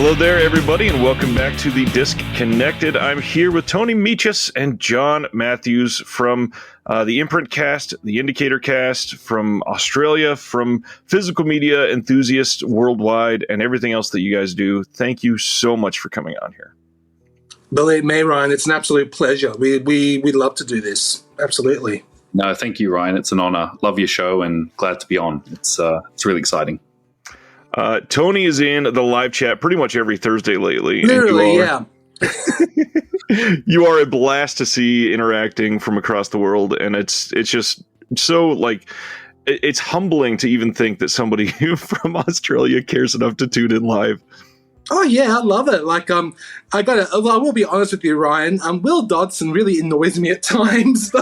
Hello there, everybody, and welcome back to the Disconnected. I'm here with Tony Michas and John Mathews from the Imprint cast, the Indicator cast, from Australia, from Physical Media Enthusiasts Worldwide, and everything else that you guys do. Thank you so much for coming on here. Believe me, Ryan, it's an absolute pleasure. We love to do this. Absolutely. No, thank you, Ryan. It's an honor. Love your show and glad to be on. It's really exciting. Tony is in the live chat pretty much every Thursday lately. Literally, yeah. You are a blast to see interacting from across the world, and it's just so, like, it's humbling to even think that somebody from Australia cares enough to tune in live. Oh yeah, I love it. Like, I will be honest with you, Ryan. Will Dodson really annoys me at times.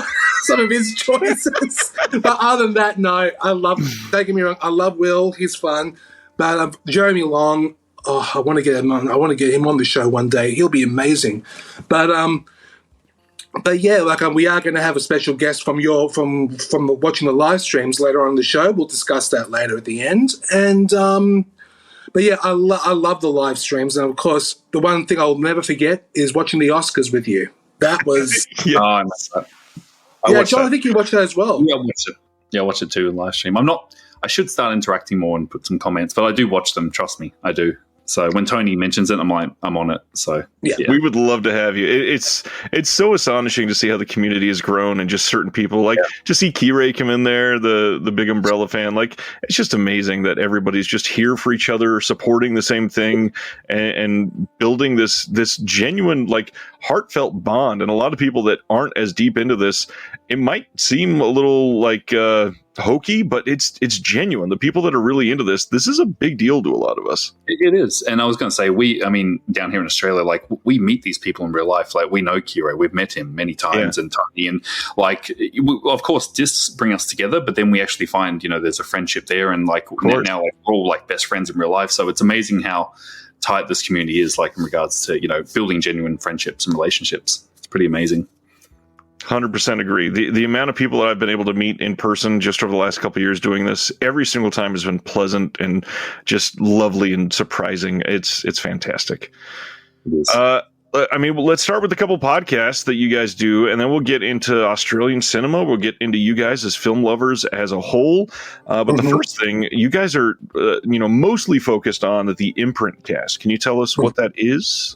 Some of his choices, but other than that, no. Don't get me wrong. I love Will. He's fun. But Jeremy Long, I want to get him on. I want to get him on the show one day. He'll be amazing. But yeah, like we are going to have a special guest from watching the live streams later on in the show. We'll discuss that later at the end. And but yeah, I love the live streams, and of course, the one thing I'll never forget is watching the Oscars with you. That was yeah. I missed that. John, I think you watched that as well. Yeah, I watched it. Yeah, I watched it too in live stream. I should start interacting more and put some comments, but I do watch them. Trust me, I do. So when Tony mentions it, I'm like, I'm on it. So yeah. We would love to have you. It's so astonishing to see how the community has grown, and just certain people, like to see Key-Ray come in there, the Big Umbrella fan. Like, it's just amazing that everybody's just here for each other, supporting the same thing, and building this genuine, like, heartfelt bond. And a lot of people that aren't as deep into this, it might seem a little like hokey, but it's genuine. The people that are really into this is a big deal to a lot of us. It is. And I was going to say, down here in Australia, like, we meet these people in real life. Like, we know Kira, we've met him many times, and Tony, and like, of course, discs bring us together, but then we actually find, there's a friendship there, and like now like, we're all like best friends in real life. So it's amazing how tight this community is, like in regards to, building genuine friendships and relationships. It's pretty amazing. 100% agree. The amount of people that I've been able to meet in person just over the last couple of years doing this, every single time has been pleasant and just lovely and surprising. It's fantastic. It is. Let's start with a couple podcasts that you guys do, and then we'll get into Australian cinema. We'll get into you guys as film lovers as a whole. But the first thing, you guys are, mostly focused on the Imprint cast. Can you tell us what that is?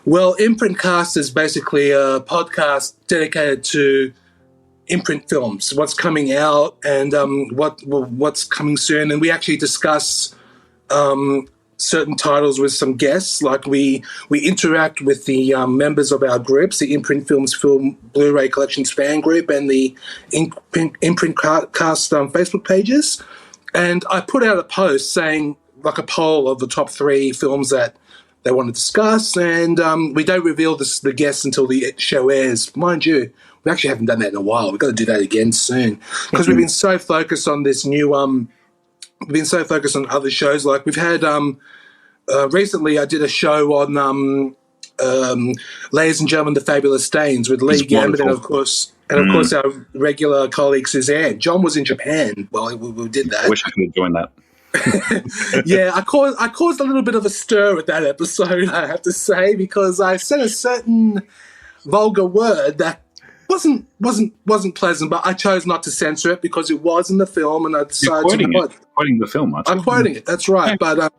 Well, Imprint Cast is basically a podcast dedicated to imprint films, what's coming out and what's coming soon. And we actually discuss certain titles with some guests. Like we interact with the members of our groups, the Imprint Films Film Blu-ray Collections fan group and the Imprint Cast Facebook pages. And I put out a post saying, like, a poll of the top 3 films that they want to discuss, and we don't reveal the guests until the show airs. Mind you, we actually haven't done that in a while. We've got to do that again soon, because we've been so focused on this new. We've been so focused on other shows. Like we've had recently, I did a show on Ladies and Gentlemen, the Fabulous Stains with Lee Gambit, and of course our regular colleague Suzanne. John was in Japan while we did that. I wish I could have joined that. Yeah, I caused a little bit of a stir with that episode, I have to say, because I said a certain vulgar word that wasn't pleasant, but I chose not to censor it because it was in the film, and I decided You're quoting the film. I'm quoting it. That's right, but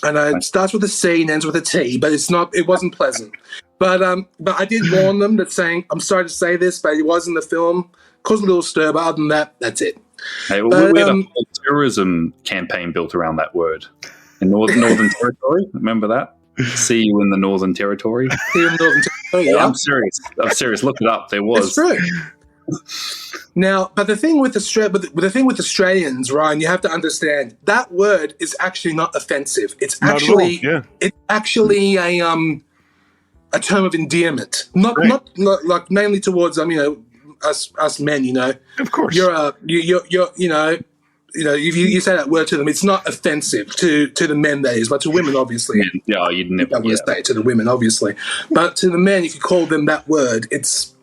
and it starts with a C and ends with a T, but it wasn't pleasant. But I did warn them that saying, I'm sorry to say this, but it was in the film, caused a little stir, but other than that, that's it. Hey, we had a whole terrorism campaign built around that word in Northern Territory. Remember that? See you in the Northern Territory. See you in the Northern Territory. Yeah. I'm serious. Look it up. There was. It's true. Now, but the thing with Australians, Ryan, you have to understand that word is actually not offensive. It's actually a term of endearment, not like mainly towards us men, Of course. If you say that word to them, it's not offensive to the men, that is, but to women, obviously. Yeah, you'd never say it to the women, obviously. But to the men, if you call them that word, it's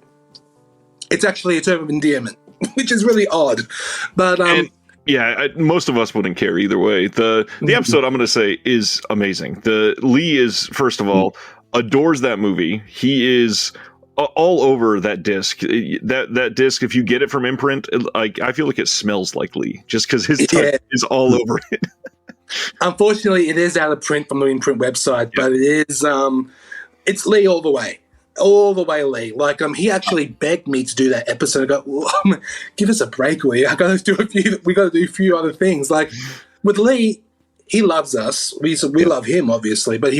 actually a term of endearment, which is really odd. But most of us wouldn't care either way. The episode, I'm going to say, is amazing. Lee is, first of all, adores that movie. He is all over that disc. That disc, if you get it from Imprint, I feel like it smells like Lee, just because his touch is all over it. Unfortunately, it is out of print from the Imprint website, but it is it's Lee all the way. All the way, Lee. Like, he actually begged me to do that episode. I go, give us a break, Lee. I got to do we got to do a few other things. Like, with Lee, he loves us. We love him, obviously. But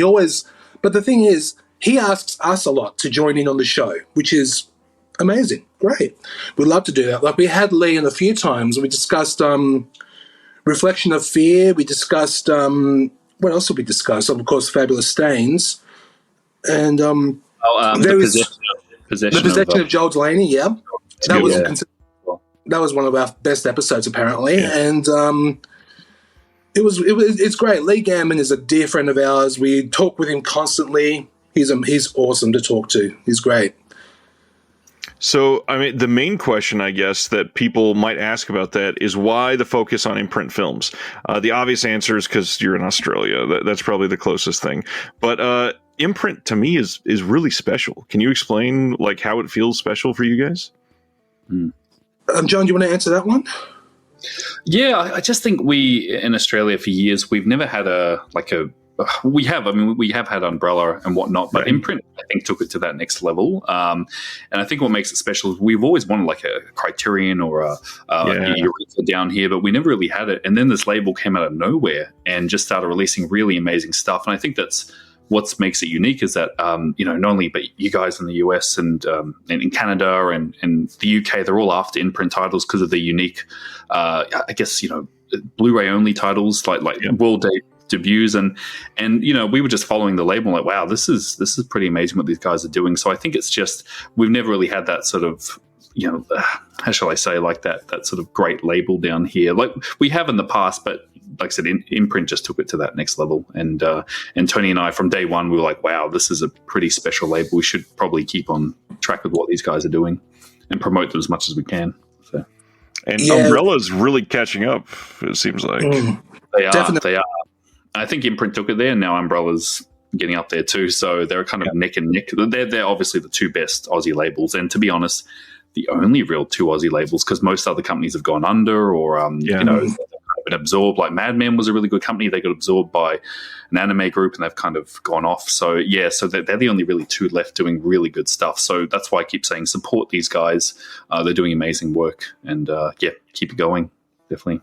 but the thing is, he asks us a lot to join in on the show, which is amazing. Great. We'd love to do that. Like, we had Lee in a few times. We discussed Reflection of Fear. We discussed, what else did we discuss? Of course, Fabulous Stains. And the possession of Joel Delaney. Yeah, that was one of our best episodes apparently, and it's great. Lee Gammon is a dear friend of ours. We talk with him constantly. He's awesome to talk to. He's great. So, I mean, the main question, I guess, that people might ask about that is why the focus on Imprint films? The obvious answer is because you're in Australia. That's probably the closest thing. But Imprint, to me, is really special. Can you explain, like, how it feels special for you guys? John, do you want to answer that one? Yeah, I just think we, in Australia for years, we've never had we have had Umbrella and whatnot, but Imprint, I think, took it to that next level. And I think what makes it special is we've always wanted like a Criterion or a Eureka down here, but we never really had it. And then this label came out of nowhere and just started releasing really amazing stuff. And I think that's what makes it unique is that, not only but you guys in the US and in Canada and the UK, they're all after Imprint titles because of the unique, I guess, Blu-ray only titles like world debuts and we were just following the label like, wow, this is pretty amazing what these guys are doing. So I think it's just we've never really had that sort of how shall I say, like that sort of great label down here. Like we have in the past, but like I said, Imprint just took it to that next level. And Tony and I, from day one, we were like, wow, this is a pretty special label. We should probably keep on track with what these guys are doing and promote them as much as we can. So. And Umbrella's really catching up, it seems like. They are. I think Imprint took it there, and now Umbrella's getting up there too. So they're kind of neck and neck. They're obviously the two best Aussie labels. And to be honest, the only real two Aussie labels, because most other companies have gone under or, been absorbed. Like Mad Men was a really good company. They got absorbed by an anime group and they've kind of gone off. So they're the only really two left doing really good stuff. So that's why I keep saying support these guys. They're doing amazing work and keep it going. Definitely.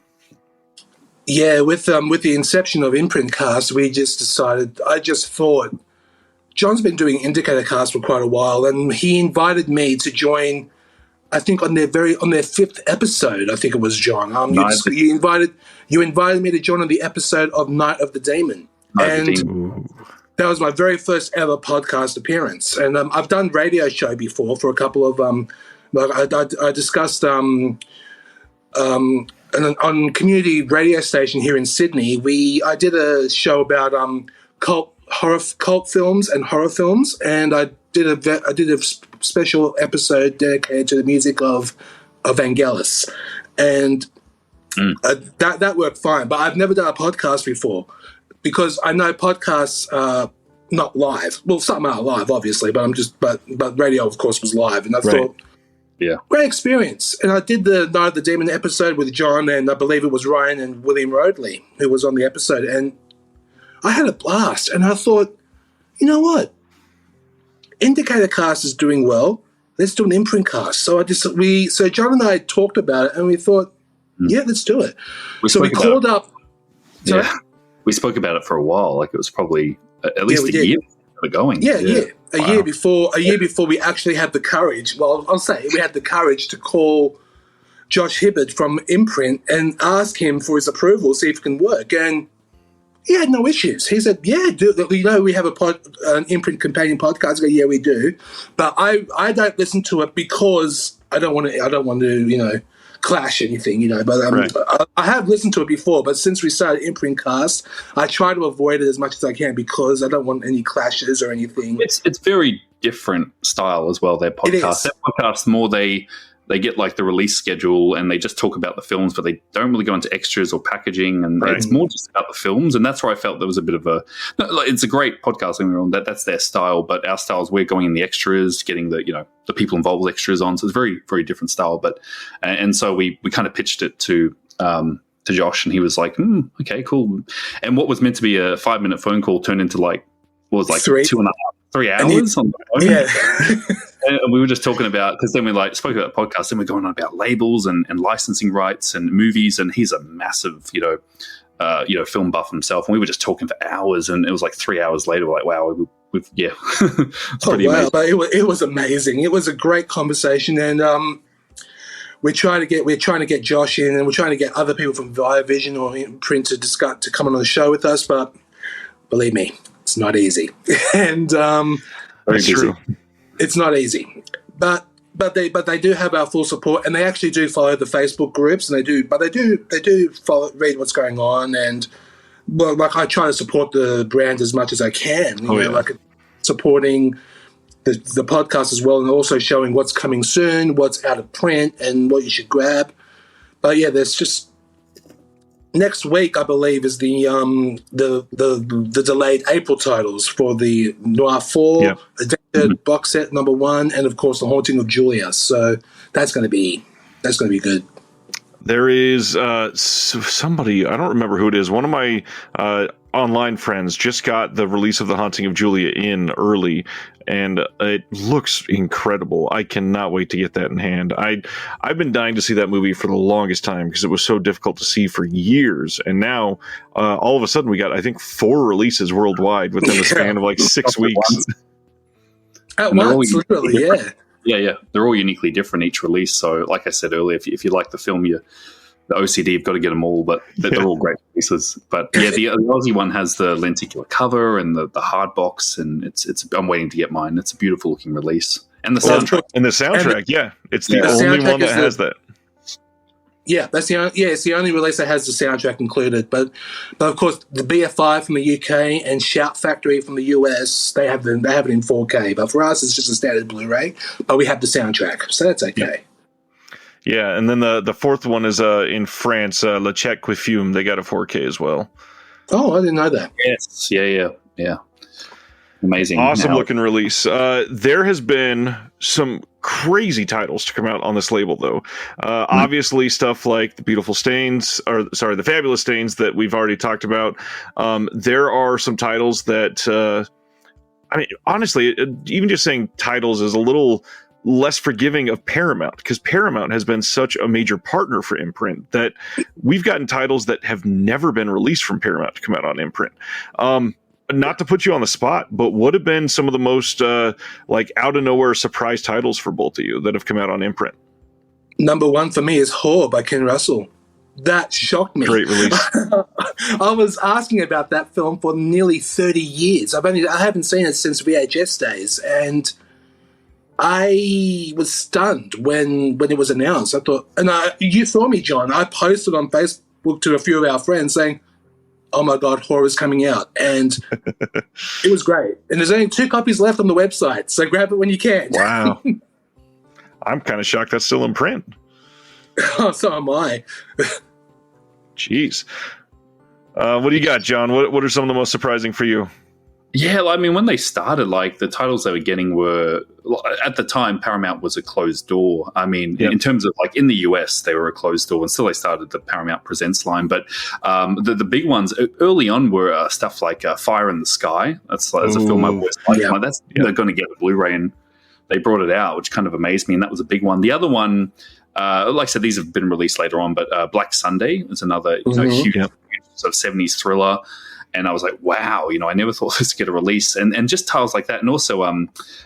Yeah, with the inception of Imprint Cast, we just decided, I just thought, John's been doing Indicator Cast for quite a while and he invited me to join, I think on their fifth episode, I think it was, John. You invited me to join on the episode of Night of the Demon. That was my very first ever podcast appearance. And I've done radio show before for a couple of I discussed on community radio station here in Sydney. I did a show about cult films and horror films, and I did a special episode dedicated to the music of Vangelis, and that worked fine. But I've never done a podcast before because I know podcasts are not live. Well, some are live, obviously, but radio, of course, was live, and I thought. Yeah, great experience. And I did the Night of the Demon episode with John, and I believe it was Ryan and William Rodley who was on the episode. And I had a blast. And I thought, you know what? Indicator Cast is doing well. Let's do an Imprint Cast. So John and I talked about it, and we thought, yeah, let's do it. We called up. Sorry? Yeah, we spoke about it for a while. Like it was probably at least a year going. Yeah. A year before we actually had the courage. Well, I'll say we had the courage to call Josh Hibbard from Imprint and ask him for his approval, see if it can work. And he had no issues. He said, "Yeah, we have an Imprint companion podcast." I go, "Yeah, we do," but I don't listen to it because I don't want to clash anything, But I have listened to it before, but since we started Imprint Cast, I try to avoid it as much as I can because I don't want any clashes or anything. It's very different style as well. Their podcast, more they they get like the release schedule and they just talk about the films, but they don't really go into extras or packaging, and it's more just about the films. And that's where I felt there was a bit of a. It's a great podcast, and that's their style, but our style is we're going in the extras, getting the people involved with extras on. So it's very, very different style. But and so we kind of pitched it to Josh, and he was like, okay, cool. And what was meant to be a 5-minute phone call turned into like 3 hours on the phone. Yeah. And we were just talking about, because then we spoke about the podcast, and we're going on about labels and licensing rights and movies, and he's a massive film buff himself, and we were just talking for hours, and it was like 3 hours later we're like, wow, it's pretty amazing. But it was amazing. It was a great conversation, and we're trying to get Josh in, and we're trying to get other people from Vision or Imprint to come on the show with us, but believe me, it's not easy. And that's true. It's not easy, but they do have our full support, and they actually do follow the Facebook groups, and they do follow, read what's going on, and I try to support the brand as much as I can, like supporting the podcast as well, and also showing what's coming soon, what's out of print, and what you should grab. But yeah, there's just. Next week, I believe, is the delayed April titles for the Noir 4, Addicted box set #1, and of course, The Haunting of Julia. So that's going to be good. There is somebody, I don't remember who it is. One of my online friends just got the release of The Haunting of Julia in early, and it looks incredible. I cannot wait to get that in hand. I've been dying to see that movie for the longest time because it was so difficult to see for years, and now all of a sudden we got, I think, 4 releases worldwide within the span of like 6 weeks. At once, literally, yeah. Yeah. They're all uniquely different each release. So, like I said earlier, if you like the film, the OCD, you've got to get them all, but they're all great releases. But yeah, the Aussie one has the lenticular cover and the hard box, and it's. I'm waiting to get mine. It's a beautiful looking release, and the soundtrack. It's the only one that has that. Yeah, it's the only release that has the soundtrack included. But of course, the BFI from the UK and Shout Factory from the US, they have it in 4K. But for us, it's just a standard Blu-ray. But we have the soundtrack, so that's okay. Yeah, and then the fourth one is in France, Le Chat Quifume. They got a 4K as well. Oh, I didn't know that. Yes, yeah. Amazing. Awesome looking release. There has been some crazy titles to come out on this label, though. Obviously, stuff like the Fabulous Stains that we've already talked about. There are some titles that, honestly, even just saying titles is a little less forgiving of Paramount, because Paramount has been such a major partner for Imprint that we've gotten titles that have never been released from Paramount to come out on Imprint. Not to put you on the spot, but what have been some of the most out of nowhere surprise titles for both of you that have come out on Imprint? #1 for me is Whore by Ken Russell. That shocked me. Great release. I was asking about that film for nearly 30 years. I haven't seen it since VHS days, and I was stunned when it was announced. I thought, and you saw me, John. I posted on Facebook to a few of our friends saying, "Oh my God, Horror is coming out," and it was great. And there's only 2 copies left on the website, so grab it when you can. Wow. I'm kind of shocked that's still in print. Oh, so am I. Jeez. What do you got, John? What are some of the most surprising for you? Yeah, when they started, the titles they were getting were, at the time, Paramount was a closed door. In terms of, in the US, they were a closed door, and still they started the Paramount Presents line. But the big ones early on were stuff like Fire in the Sky. That's a film I always liked. They're going to get a Blu-ray, and they brought it out, which kind of amazed me, and that was a big one. The other one, like I said, these have been released later on, but Black Sunday is another huge sort of 70s thriller. And I was like, wow, I never thought this would get a release. And just titles like that. And also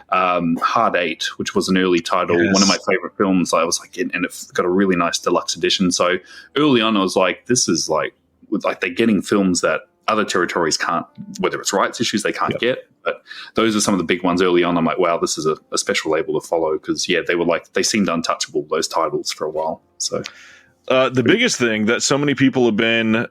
Hard 8, which was an early title, one of my favorite films. I was like, and it got a really nice deluxe edition. So early on, I was like, this is they're getting films that other territories can't, whether it's rights issues, they can't get. But those are some of the big ones early on. I'm like, wow, this is a special label to follow because, they seemed untouchable, those titles, for a while. So The biggest thing that so many people have been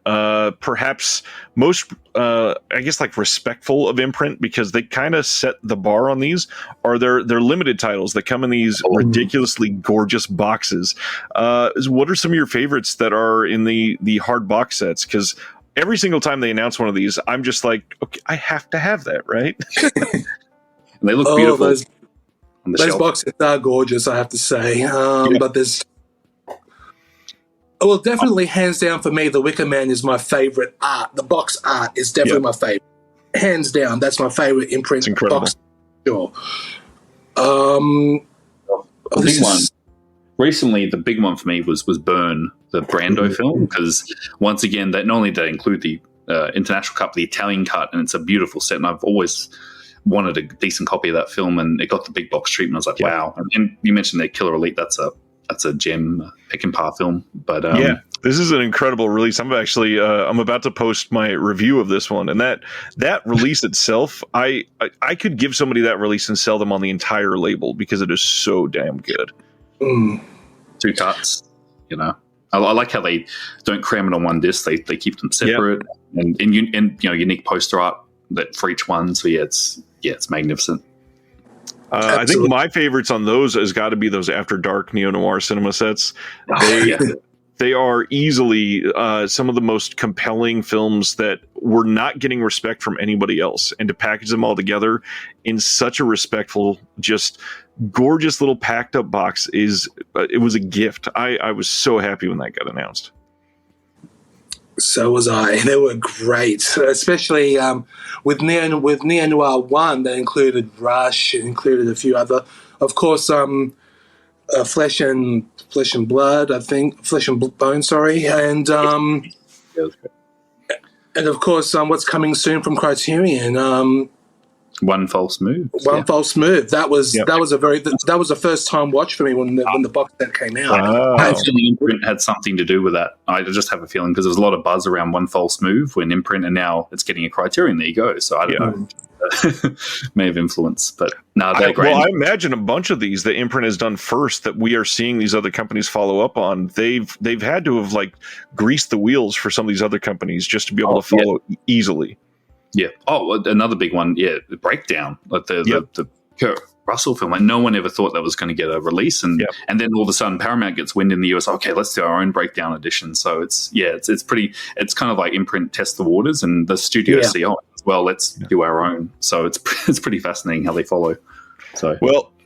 perhaps most, I guess, like respectful of Imprint because they kind of set the bar on these are their limited titles that come in these ridiculously gorgeous boxes. What are some of your favorites that are in the hard box sets? Because every single time they announce one of these, I'm just like, okay, I have to have that, right? And they look beautiful. Those boxes are gorgeous, I have to say. But there's... Well, definitely, hands down for me, the Wicker Man is my favorite art. The box art is definitely my favorite. Hands down, that's my favorite Imprint box. Sure. The big one. Recently, the big one for me was Burn, the Brando film, because once again, not only did they include the International Cut, the Italian cut, and it's a beautiful set, and I've always wanted a decent copy of that film, and it got the big box treatment. I was like, wow. And you mentioned the Killer Elite, that's a gem Peckinpah film, but this is an incredible release. I'm actually I'm about to post my review of this one, and that release itself, I could give somebody that release and sell them on the entire label because it is so damn good. 2 cuts, I like how they don't cram it on one disc. They keep them separate and unique poster art that for each one. So it's magnificent. I think my favorites on those has got to be those After Dark neo-noir cinema sets. They are easily some of the most compelling films that were not getting respect from anybody else. And to package them all together in such a respectful, just gorgeous little packed up box it was a gift. I was so happy when that got announced. So was I. They were great, especially with Neo Noir 1. That included Rush. It included a few other, of course, Flesh and Blood. I think Flesh and Bone. Sorry, and of course, what's coming soon from Criterion. One False Move. False Move. That was a first time watch for me when the box set came out. I actually Imprint had something to do with that. I just have a feeling because there's a lot of buzz around One False Move when Imprint, and now it's getting a Criterion. There you go. So I don't know. May have influenced, but no, they're great. Well, I imagine a bunch of these that Imprint has done first that we are seeing these other companies follow up on. They've had to have greased the wheels for some of these other companies just to be able to follow easily. Yeah. Oh, another big one. Yeah, the Breakdown, like the Kurt Russell film. Like no one ever thought that was going to get a release, and then all of a sudden Paramount gets wind in the US. Okay, let's do our own Breakdown edition. So it's pretty. It's kind of like Imprint test the waters, and the studios see as well. Let's do our own. So it's pretty fascinating how they follow. So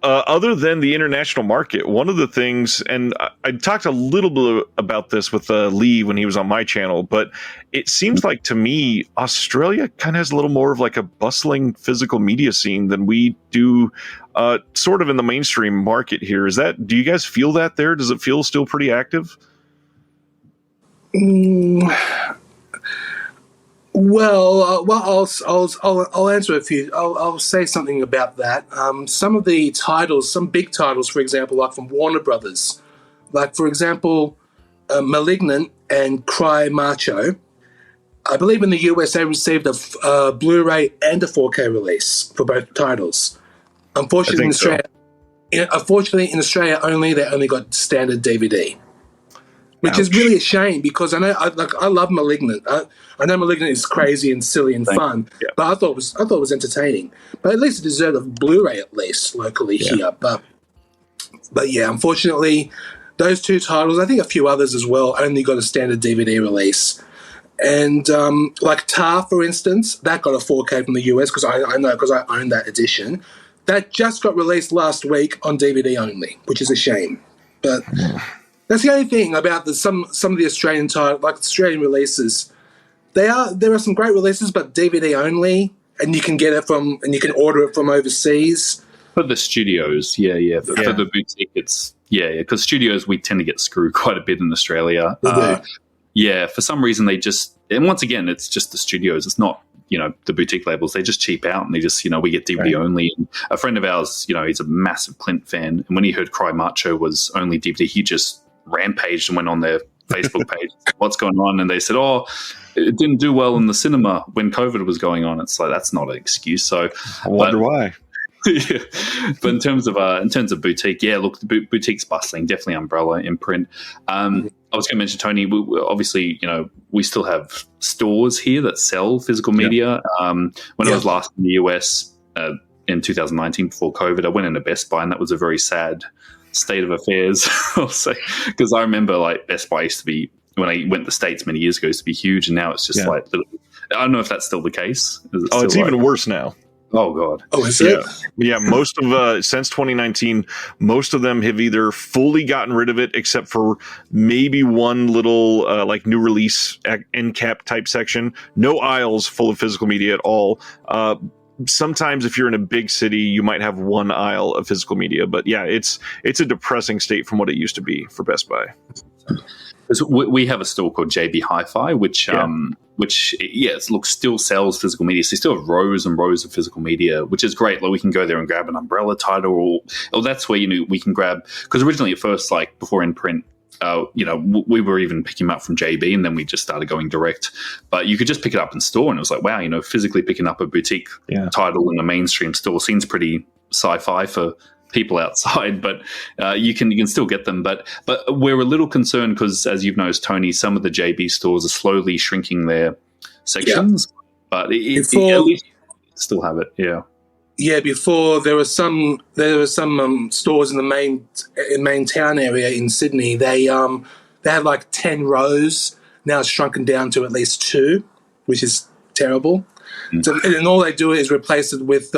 other than the international market, one of the things, and I talked a little bit about this with Lee when he was on my channel, but it seems like to me, Australia kind of has a little more of like a bustling physical media scene than we do sort of in the mainstream market here. Do you guys feel that there? Does it feel still pretty active? Well, I'll answer a few. I'll say something about that. Some of the titles, some big titles, for example, like from Warner Brothers, like for example, *Malignant* and *Cry Macho*. I believe in the US they received a Blu-ray and a 4K release for both titles. Unfortunately, in Australia only, they only got standard DVD. Which is really a shame because I love *Malignant*. I know *Malignant* is crazy and silly and fun, but I thought it was entertaining. But at least it deserved a Blu-ray at least locally here. But yeah, unfortunately, those 2 titles, I think a few others as well, only got a standard DVD release. And like *Tar*, for instance, that got a 4K from the US because I know because I own that edition. That just got released last week on DVD only, which is a shame. But that's the only thing about some of the Australian Australian releases. There are some great releases, but DVD only, and you can get it and you can order it from overseas. For the studios, For the boutique, it's because studios we tend to get screwed quite a bit in Australia. For some reason and once again, it's just the studios. It's not the boutique labels. They just cheap out and they just we get DVD only. And a friend of ours, he's a massive Clint fan, and when he heard *Cry Macho* was only DVD, he just rampaged and went on their Facebook page, what's going on? And they said, it didn't do well in the cinema when COVID was going on. It's like, that's not an excuse. So I wonder why. Yeah. But in terms of boutique, yeah, look, the boutique's bustling. Definitely Umbrella, Imprint. I was going to mention, Tony. Obviously, we still have stores here that sell physical media. When I was last in the US in 2019 before COVID, I went into Best Buy, and that was a very sad state of affairs. I'll say, because I remember like Best Buy used to be, when I went to the States many years ago, used to be huge, and now it's just like I don't know if that's still the case. It's even worse now. Oh God! Oh, is it? Yeah. Most of since 2019, most of them have either fully gotten rid of it, except for maybe one little like new release end cap type section. No aisles full of physical media at all. Sometimes, if you're in a big city, you might have one aisle of physical media. But yeah, it's a depressing state from what it used to be for Best Buy. We have a store called JB Hi-Fi, which still sells physical media. So they still have rows and rows of physical media, which is great. Like we can go there and grab an Umbrella title, or that's where we can grab, because originally at first, like before Imprint, we were even picking them up from JB, and then we just started going direct. But you could just pick it up in store, and it was like, wow, physically picking up a boutique title in a mainstream store seems pretty sci-fi for people outside, but you can still get them. But we're a little concerned because, as you've noticed, Tony, some of the JB stores are slowly shrinking their sections, but at least still have it. Yeah, before there were some stores in the main town area in Sydney. They had like 10 rows. Now it's shrunken down to at least 2, which is terrible. So, and all they do is replace it with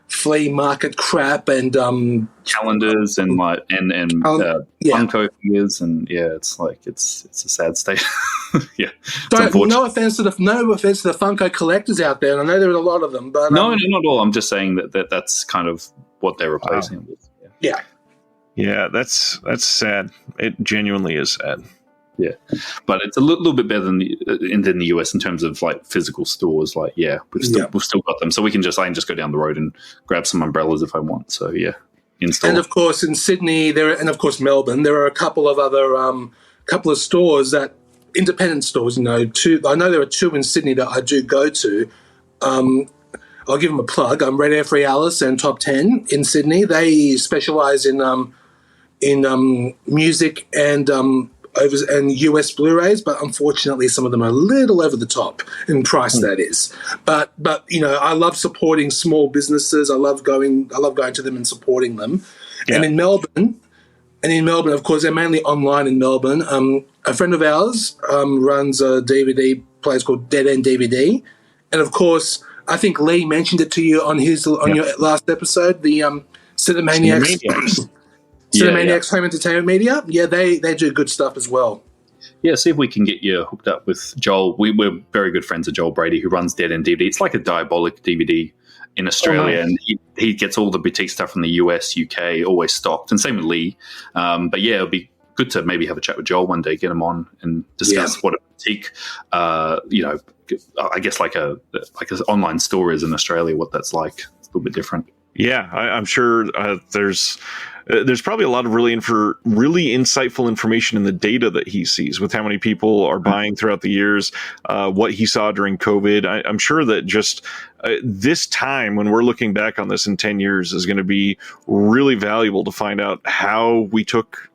flea market crap and calendars and Funko figures, and it's a sad state. No offense to the Funko collectors out there, and I know there are a lot of them, but no, not all. I'm just saying that's kind of what they're replacing it with. Yeah, that's sad. It genuinely is sad. Yeah, but it's a little bit better than the US in terms of like physical stores. Like, we've still got them, so I can just go down the road and grab some umbrellas if I want. So in store. And of course in Sydney and of course Melbourne, there are a couple of other couple of stores, that independent stores. I know there are 2 in Sydney that I do go to. I'll give them a plug. Red Air Free Alice and Top 10 in Sydney. They specialise in music and US Blu-rays, but unfortunately some of them are a little over the top in price. That is, but I love supporting small businesses. I love going to them and supporting them. And in Melbourne, of course, they're mainly online in Melbourne. A friend of ours runs a DVD place called Dead End DVD, and of course, I think Lee mentioned it to you on your last episode, the Cinemaniacs. Cinemaniacs Home Entertainment Media, they do good stuff as well. Yeah, see if we can get you hooked up with Joel. We're very good friends of Joel Brady, who runs Dead End DVD. It's like a Diabolic DVD in Australia, and he gets all the boutique stuff from the US, UK, always stocked, and same with Lee. But it'll be good to maybe have a chat with Joel one day, get him on and discuss what a boutique, I guess like an online store is in Australia, what that's like. It's a little bit different. Yeah, I'm sure there's probably a lot of really insightful information in the data that he sees with how many people are buying throughout the years, what he saw during COVID. I'm sure that just this time when we're looking back on this in 10 years is going to be really valuable to find out how we took,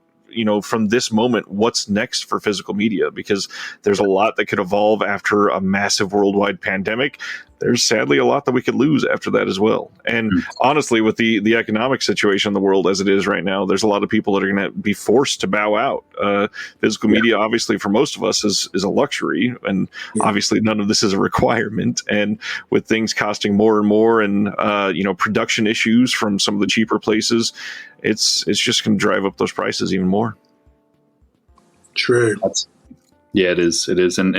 from this moment, what's next for physical media, because there's a lot that could evolve after a massive worldwide pandemic. There's sadly a lot that we could lose after that as well. And honestly, with the economic situation in the world as it is right now, there's a lot of people that are going to be forced to bow out. Physical media, obviously, for most of us is a luxury, and obviously none of this is a requirement. And with things costing more and more, and production issues from some of the cheaper places, it's just going to drive up those prices even more. True. It is. And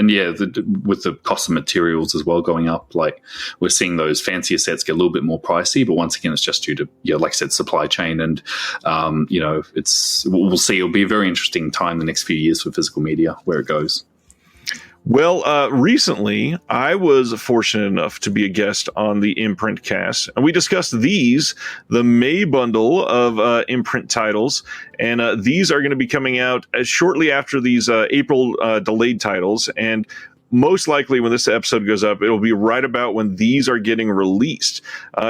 with the cost of materials as well going up, like we're seeing those fancier sets get a little bit more pricey, but once again, it's just due to, like I said, supply chain. And, we'll see. It'll be a very interesting time the next few years for physical media, where it goes. Well, recently I was fortunate enough to be a guest on the Imprint cast, and we discussed the May bundle of Imprint titles, and these are going to be coming out shortly after these April delayed titles. And most likely when this episode goes up, it'll be right about when these are getting released.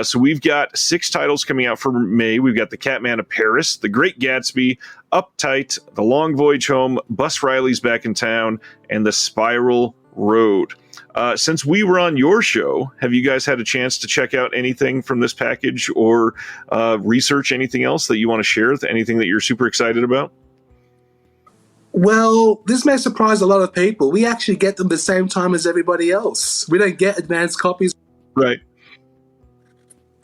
So we've got 6 titles coming out for May. We've got The Catman of Paris, The Great Gatsby, Uptight, The Long Voyage Home, Bus Riley's Back in Town, and The Spiral Road. Since we were on your show, have you guys had a chance to check out anything from this package or research anything else that you want to share? Anything that you're super excited about? Well, this may surprise a lot of people. We actually get them the same time as everybody else. We don't get advanced copies. Right.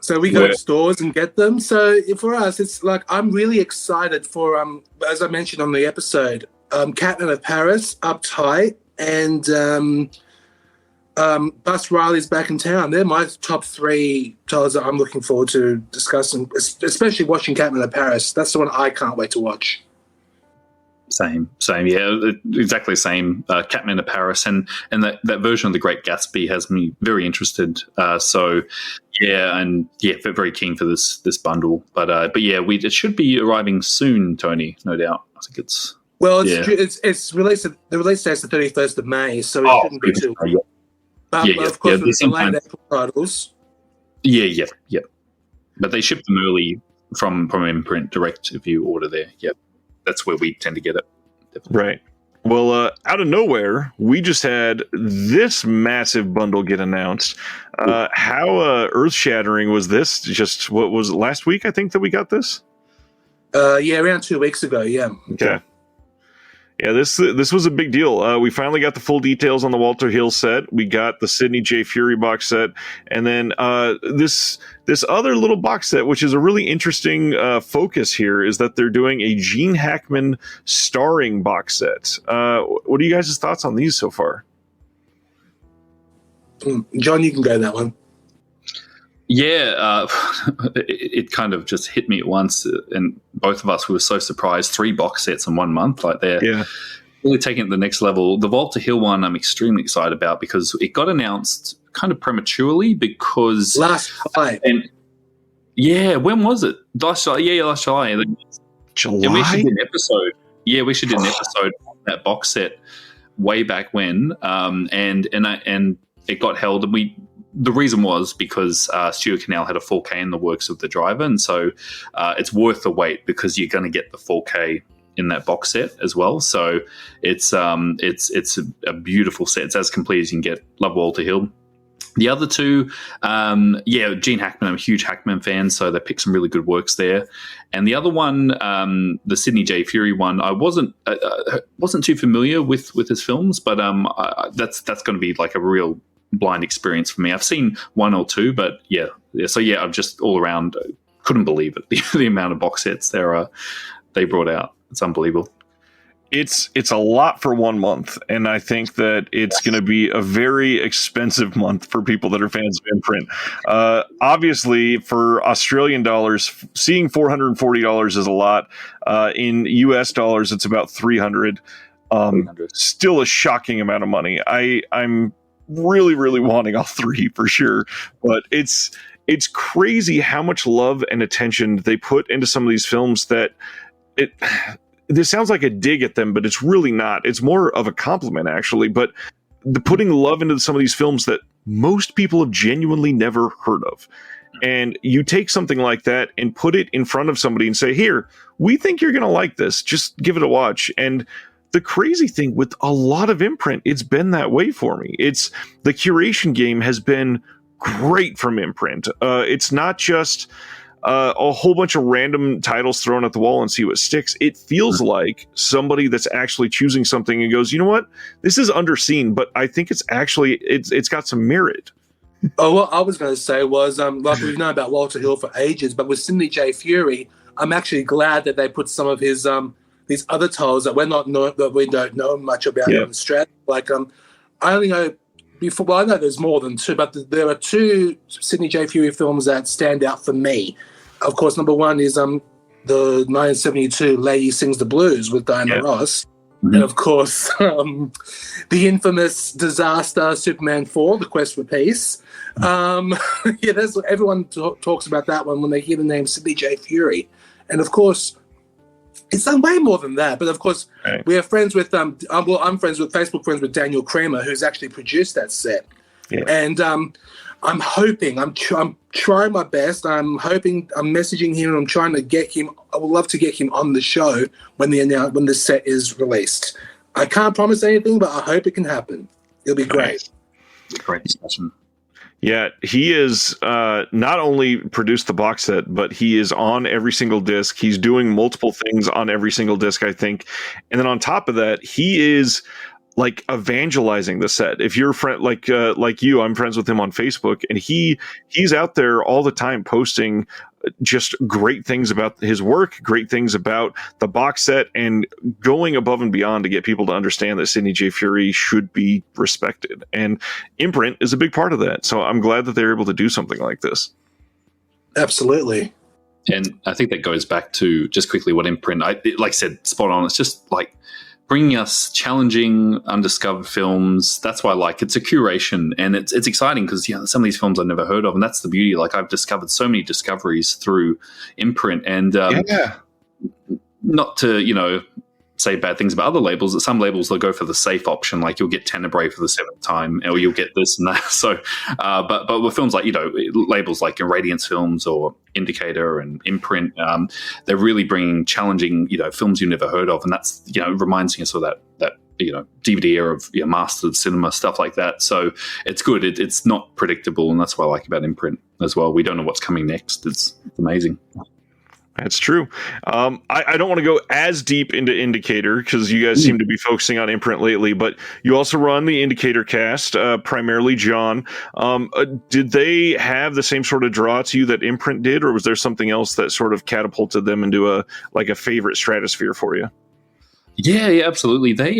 So we go to stores and get them. So for us, it's like I'm really excited for, as I mentioned on the episode, Catman of Paris, Uptight, and Bus Riley's Back in Town. They're my top 3 titles that I'm looking forward to discussing, especially watching Catman of Paris. That's the one I can't wait to watch. Same, yeah, exactly the same. Catman of Paris and that version of The Great Gatsby has me very interested. So very keen for this bundle. But yeah, it should be arriving soon, Tony. No doubt. I think it's it's released. The release date's the 31st of May, so it shouldn't be too. But of course, with the late April titles. Yeah. But they ship them early from Imprint direct if you order there. Yep. That's where we tend to get it. Definitely. Right. Well, out of nowhere, we just had this massive bundle get announced. How earth-shattering was this? Just, what was it, last week, I think, that we got this? Around 2 weeks ago, yeah. Okay. Yeah, this was a big deal. We finally got the full details on the Walter Hill set. We got the Sidney J. Fury box set, and then this other little box set, which is a really interesting focus here, is that they're doing a Gene Hackman starring box set. What are you guys' thoughts on these so far? John, you can go that one. Yeah, it kind of just hit me at once, and both of us were so surprised. 3 box sets in 1 month, like they're really taking it to the next level. The Walter Hill one I'm extremely excited about because it got announced kind of prematurely because last July. And yeah, when was it? Last July. Yeah, last July. July. And we should do an episode. Yeah, we should do an episode on that box set way back when. And it got held, and the reason was because Stuart Canal had a 4K in the works of The Driver, and so it's worth the wait because you're going to get the 4K in that box set as well. So it's a beautiful set. It's as complete as you can get. Love Walter Hill. The other 2, Gene Hackman. I'm a huge Hackman fan, so they picked some really good works there. And the other one, the Sidney J. Fury one, I wasn't too familiar with his films, but that's going to be like a real blind experience for me. I've seen 1 or 2, but I'm just all around couldn't believe it, the amount of box sets they brought out. It's unbelievable. It's a lot for 1 month, and I think that it's going to be a very expensive month for people that are fans of Imprint. Obviously, for Australian dollars, seeing $440 is a lot. In US dollars, it's about $300. Still a shocking amount of money. I'm really, really wanting all 3 for sure, but it's crazy how much love and attention they put into some of these films that this sounds like a dig at them, but it's really not. It's more of a compliment, actually. But the putting love into some of these films that most people have genuinely never heard of. And you take something like that and put it in front of somebody and say, here, we think you're going to like this. Just give it a watch. And the crazy thing with a lot of Imprint, it's been that way for me. It's the curation game has been great from Imprint. It's not just a whole bunch of random titles thrown at the wall and see what sticks. It feels like somebody that's actually choosing something and goes, you know what, this is underseen, but I think it's got some merit. Oh, what I was going to say was, like we've known about Walter Hill for ages, but with Sidney J. Fury, I'm actually glad that they put some of his these other titles that we don't know much about in Australia. Like I only know before. Well, I know there's more than 2, but there are 2 Sidney J. Fury films that stand out for me. Of course, number 1 is the 1972 Lady Sings the Blues with Diana Ross. Mm-hmm. And, of course, the infamous disaster Superman 4, The Quest for Peace. Everyone talks about that one when they hear the name Sidney J. Fury. And, of course, It's done way more than that. But of course, right. we are friends with I'm Facebook friends with Daniel Kramer, who's actually produced that set. Yeah. And I'm hoping, I'm trying my best. I'm hoping, I'm messaging him, and I'm trying to get him. I would love to get him on the show when the set is released. I can't promise anything, but I hope it can happen. It'll be great. Great discussion. Yeah, he is not only produced the box set, but he is on every single disc. He's doing multiple things on every single disc, I think. And then on top of that, he is like evangelizing the set. If you're friend like you, I'm friends with him on Facebook, and he's out there all the time posting just great things about his work, great things about the box set, and going above and beyond to get people to understand that Sidney J. Furie should be respected. And Imprint is a big part of that. So I'm glad that they're able to do something like this. Absolutely. And I think that goes back to just quickly what Imprint, like I said, spot on. It's just like bringing us challenging, undiscovered films. That's why I like it's a curation, and it's exciting because some of these films I've never heard of, and that's the beauty. Like I've discovered so many discoveries through Imprint, and not to say bad things about other labels. That some labels they'll go for the safe option, like you'll get Tenebrae for the 7th time, or you'll get this and that. So, but with films like labels like Radiance Films or Indicator and Imprint, they're really bringing challenging films you never heard of, and that's reminds us of that DVD era of mastered cinema, stuff like that. So it's good. It's not predictable, and that's what I like about Imprint as well. We don't know what's coming next. It's amazing. That's true. I don't want to go as deep into Indicator because you guys seem to be focusing on Imprint lately, but you also run the Indicator cast, primarily John. Did they have the same sort of draw to you that Imprint did, or was there something else that sort of catapulted them into a favorite stratosphere for you? Yeah, absolutely. They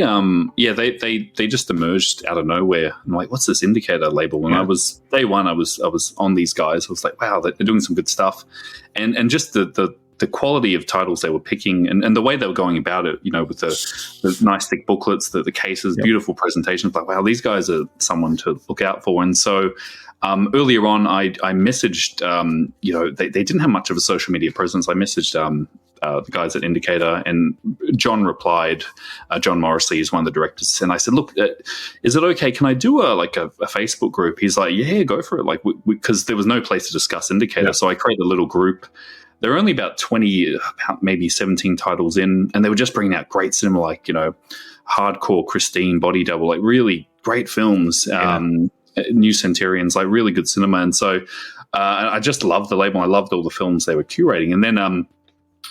just emerged out of nowhere. I'm like, what's this Indicator label? And I was day one. I was on these guys. I was like, wow, they're doing some good stuff, and just the quality of titles they were picking, and the way they were going about it. With the nice thick booklets, the cases, beautiful presentations. Like, wow, these guys are someone to look out for. And so earlier on, I messaged. They didn't have much of a social media presence. I messaged. The guys at Indicator, and John replied. John Morrissey is one of the directors, and I said, "Look, is it okay? Can I do a Facebook group?" He's like, "Yeah, go for it." Like, because there was no place to discuss Indicator, so I created a little group. There were only about 20, maybe 17 titles in, and they were just bringing out great cinema, like Hardcore, Christine, Body Double, like really great films. New Centurions, like really good cinema, and so I just loved the label. I loved all the films they were curating, and then.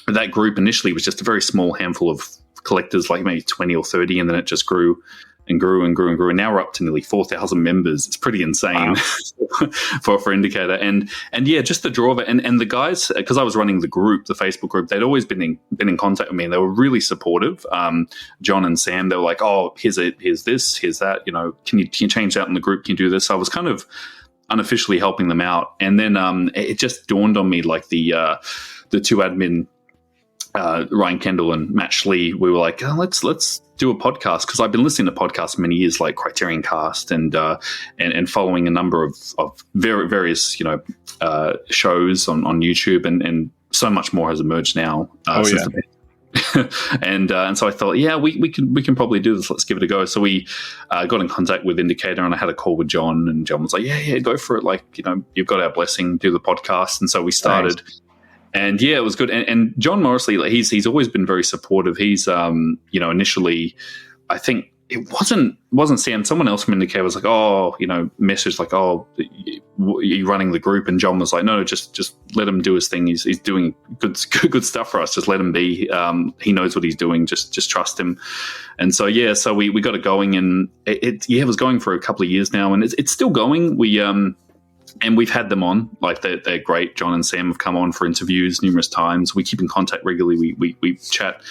That group initially was just a very small handful of collectors, like maybe 20 or 30, and then it just grew and grew and grew and grew. And now we're up to nearly 4,000 members. It's pretty insane for Indicator. And just the draw of it. And the guys, because I was running the group, the Facebook group, they'd always been in contact with me, and they were really supportive. John and Sam, they were like, "Oh, here's this, here's that. Can you change that in the group? Can you do this?" So I was kind of unofficially helping them out. And then it just dawned on me, like the two admin. Ryan Kendall and Matt Schlee, we were like, let's do a podcast, because I've been listening to podcasts many years, like Criterion Cast and following a number of various shows on YouTube, and so much more has emerged now. And so I thought, we can probably do this. Let's give it a go. So we got in contact with Indicator, and I had a call with John, and John was like, yeah, go for it. Like, you've got our blessing, do the podcast. And so we started. Nice. And it was good. And John Morrissey, he's always been very supportive. He's, initially, I think it wasn't Sam. Someone else from Indicator was like, messaged like, "Oh, are you running the group?" And John was like, "No, just let him do his thing. He's doing good stuff for us. Just let him be. He knows what he's doing. Just trust him." And so we got it going, and it was going for a couple of years now, and it's still going. And we've had them on, like they're great. John and Sam have come on for interviews numerous times. We keep in contact regularly. We chat.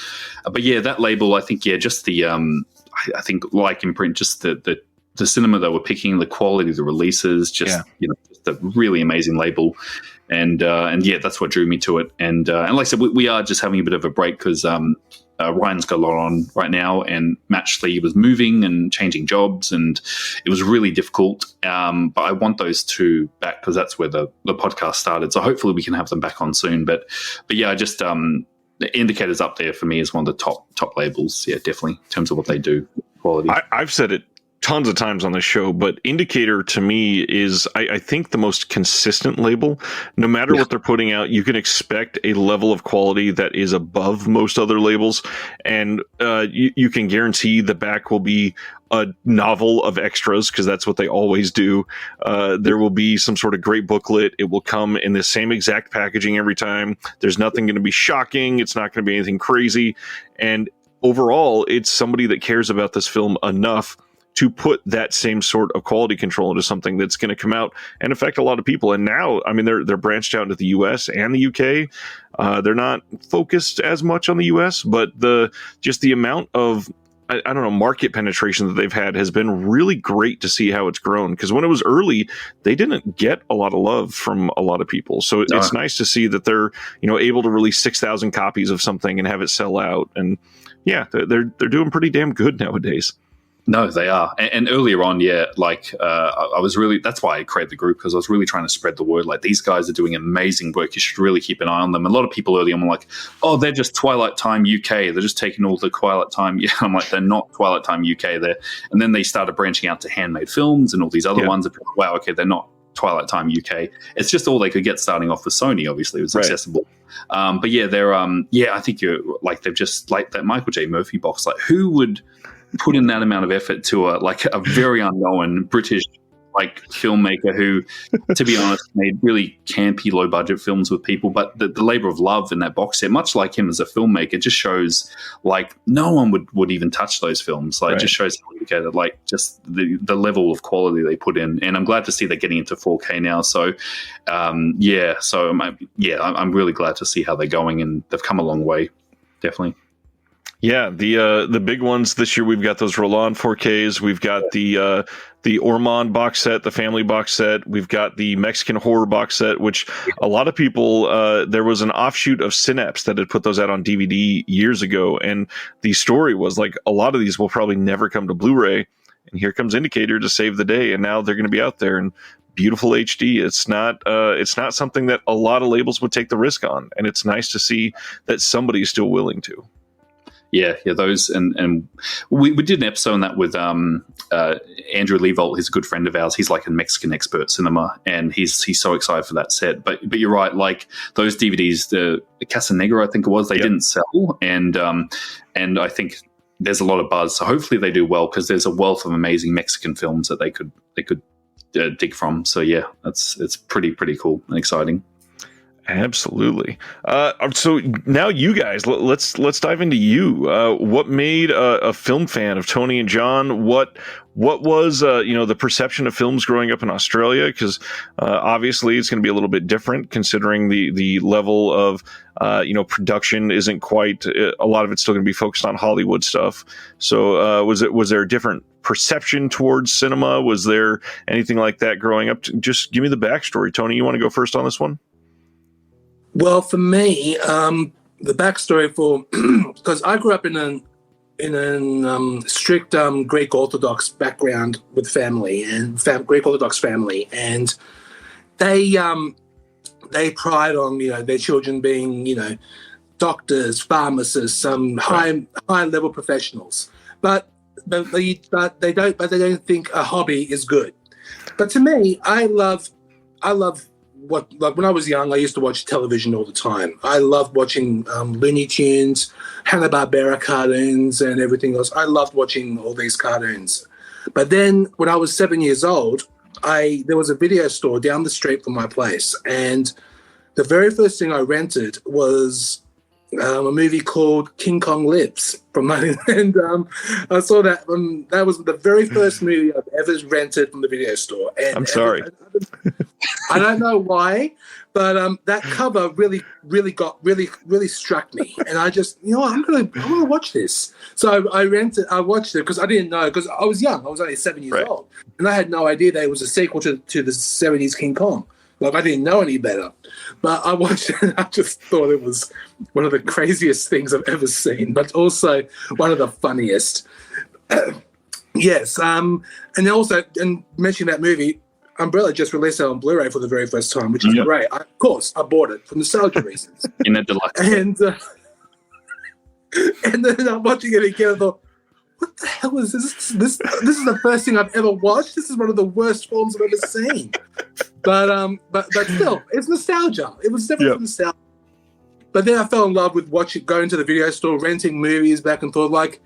But that label, I think, just the I think, like Imprint, just the cinema that we're picking, the quality of the releases, just a really amazing label. And that's what drew me to it. And like I said, we are just having a bit of a break because Ryan's got a lot on right now, and Matt Schlee was moving and changing jobs, and it was really difficult. But I want those two back because that's where the podcast started. So hopefully we can have them back on soon. But I just the Indicator's up there for me as one of the top labels. Yeah, definitely in terms of what they do, quality. I've said it tons of times on the show, but Indicator to me is, I think, the most consistent label. No matter what they're putting out, you can expect a level of quality that is above most other labels, and you can guarantee the back will be a novel of extras, because that's what they always do. There will be some sort of great booklet. It will come in the same exact packaging every time. There's nothing going to be shocking. It's not going to be anything crazy. And overall, it's somebody that cares about this film enough to put that same sort of quality control into something that's going to come out and affect a lot of people. And now, I mean, they're branched out into the US and the UK. They're not focused as much on the US, but the amount of, I don't know, market penetration that they've had has been really great to see how it's grown. Because when it was early, they didn't get a lot of love from a lot of people. So it's nice to see that they're, able to release 6,000 copies of something and have it sell out. And yeah, they're doing pretty damn good nowadays. No, they are. And earlier on, I was really, that's why I created the group, because I was really trying to spread the word. Like, these guys are doing amazing work. You should really keep an eye on them. A lot of people early on were like, oh, they're just Twilight Time UK. They're just taking all the Twilight Time. Yeah, I'm like, they're not Twilight Time UK there. And then they started branching out to Handmade Films and all these other ones. Wow, okay, they're not Twilight Time UK. It's just all they could get starting off with Sony, obviously. It was accessible. But yeah, they're, I think you're like, they've just, like that Michael J. Murphy box. Like, who would put in that amount of effort to a very unknown British filmmaker who, to be honest, made really campy, low budget films with people, but the labor of love in that box set, much like him as a filmmaker, just shows no one would even touch those films. It just shows how dedicated, just the level of quality they put in. And I'm glad to see they're getting into 4K now. So I'm really glad to see how they're going, and they've come a long way, definitely. Yeah, the big ones this year, we've got those Roland 4Ks, we've got the Ormond box set, the family box set, we've got the Mexican horror box set, which a lot of people, there was an offshoot of Synapse that had put those out on DVD years ago, and the story was a lot of these will probably never come to Blu-ray, and here comes Indicator to save the day, and now they're going to be out there in beautiful HD. It's not something that a lot of labels would take the risk on, and it's nice to see that somebody's still willing to. Yeah, those, and we did an episode on that with Andrew Leavolt. He's a good friend of ours. He's like a Mexican expert cinema, and he's so excited for that set. But you're right, those DVDs, the Casa Negra, I think it was, they didn't sell, and I think there's a lot of buzz. So hopefully they do well, because there's a wealth of amazing Mexican films that they could dig from. So yeah, it's pretty cool and exciting. Absolutely. So now you guys, let's dive into you. What made a film fan of Tony and John? What was the perception of films growing up in Australia? Because obviously it's going to be a little bit different, considering the level of production isn't quite. A lot of it's still going to be focused on Hollywood stuff. So was there a different perception towards cinema? Was there anything like that growing up? Just give me the backstory, Tony. You want to go first on this one? Well, for me, the backstory because I grew up in a strict Greek Orthodox background with family and Greek Orthodox family, and they pride on their children being doctors, pharmacists, high level professionals, but they don't think a hobby is good. But to me, I love. When I was young, I used to watch television all the time. I loved watching Looney Tunes, Hanna-Barbera cartoons, and everything else. I loved watching all these cartoons. But then when I was 7 years old, there was a video store down the street from my place, and the very first thing I rented was a movie called King Kong Lives from and I saw that. That was the very first movie I've ever rented from the video store. And, I'm sorry. I don't know why, but that cover really struck me, and I just I'm gonna watch this. So I watched it because I didn't know, because I was young. I was only 7 years old, and I had no idea that it was a sequel to the 70s King Kong. I didn't know any better, but I watched it and I just thought it was one of the craziest things I've ever seen, but also one of the funniest. Yes, and mentioning that movie, Umbrella just released it on Blu-ray for the very first time, which is great. Of course, I bought it for nostalgia reasons. In a deluxe. And And then I'm watching it again. I thought, what the hell is this? This is the first thing I've ever watched. This is one of the worst films I've ever seen. But still, it's nostalgia. It was definitely nostalgia. But then I fell in love with going to the video store, renting movies back and forth.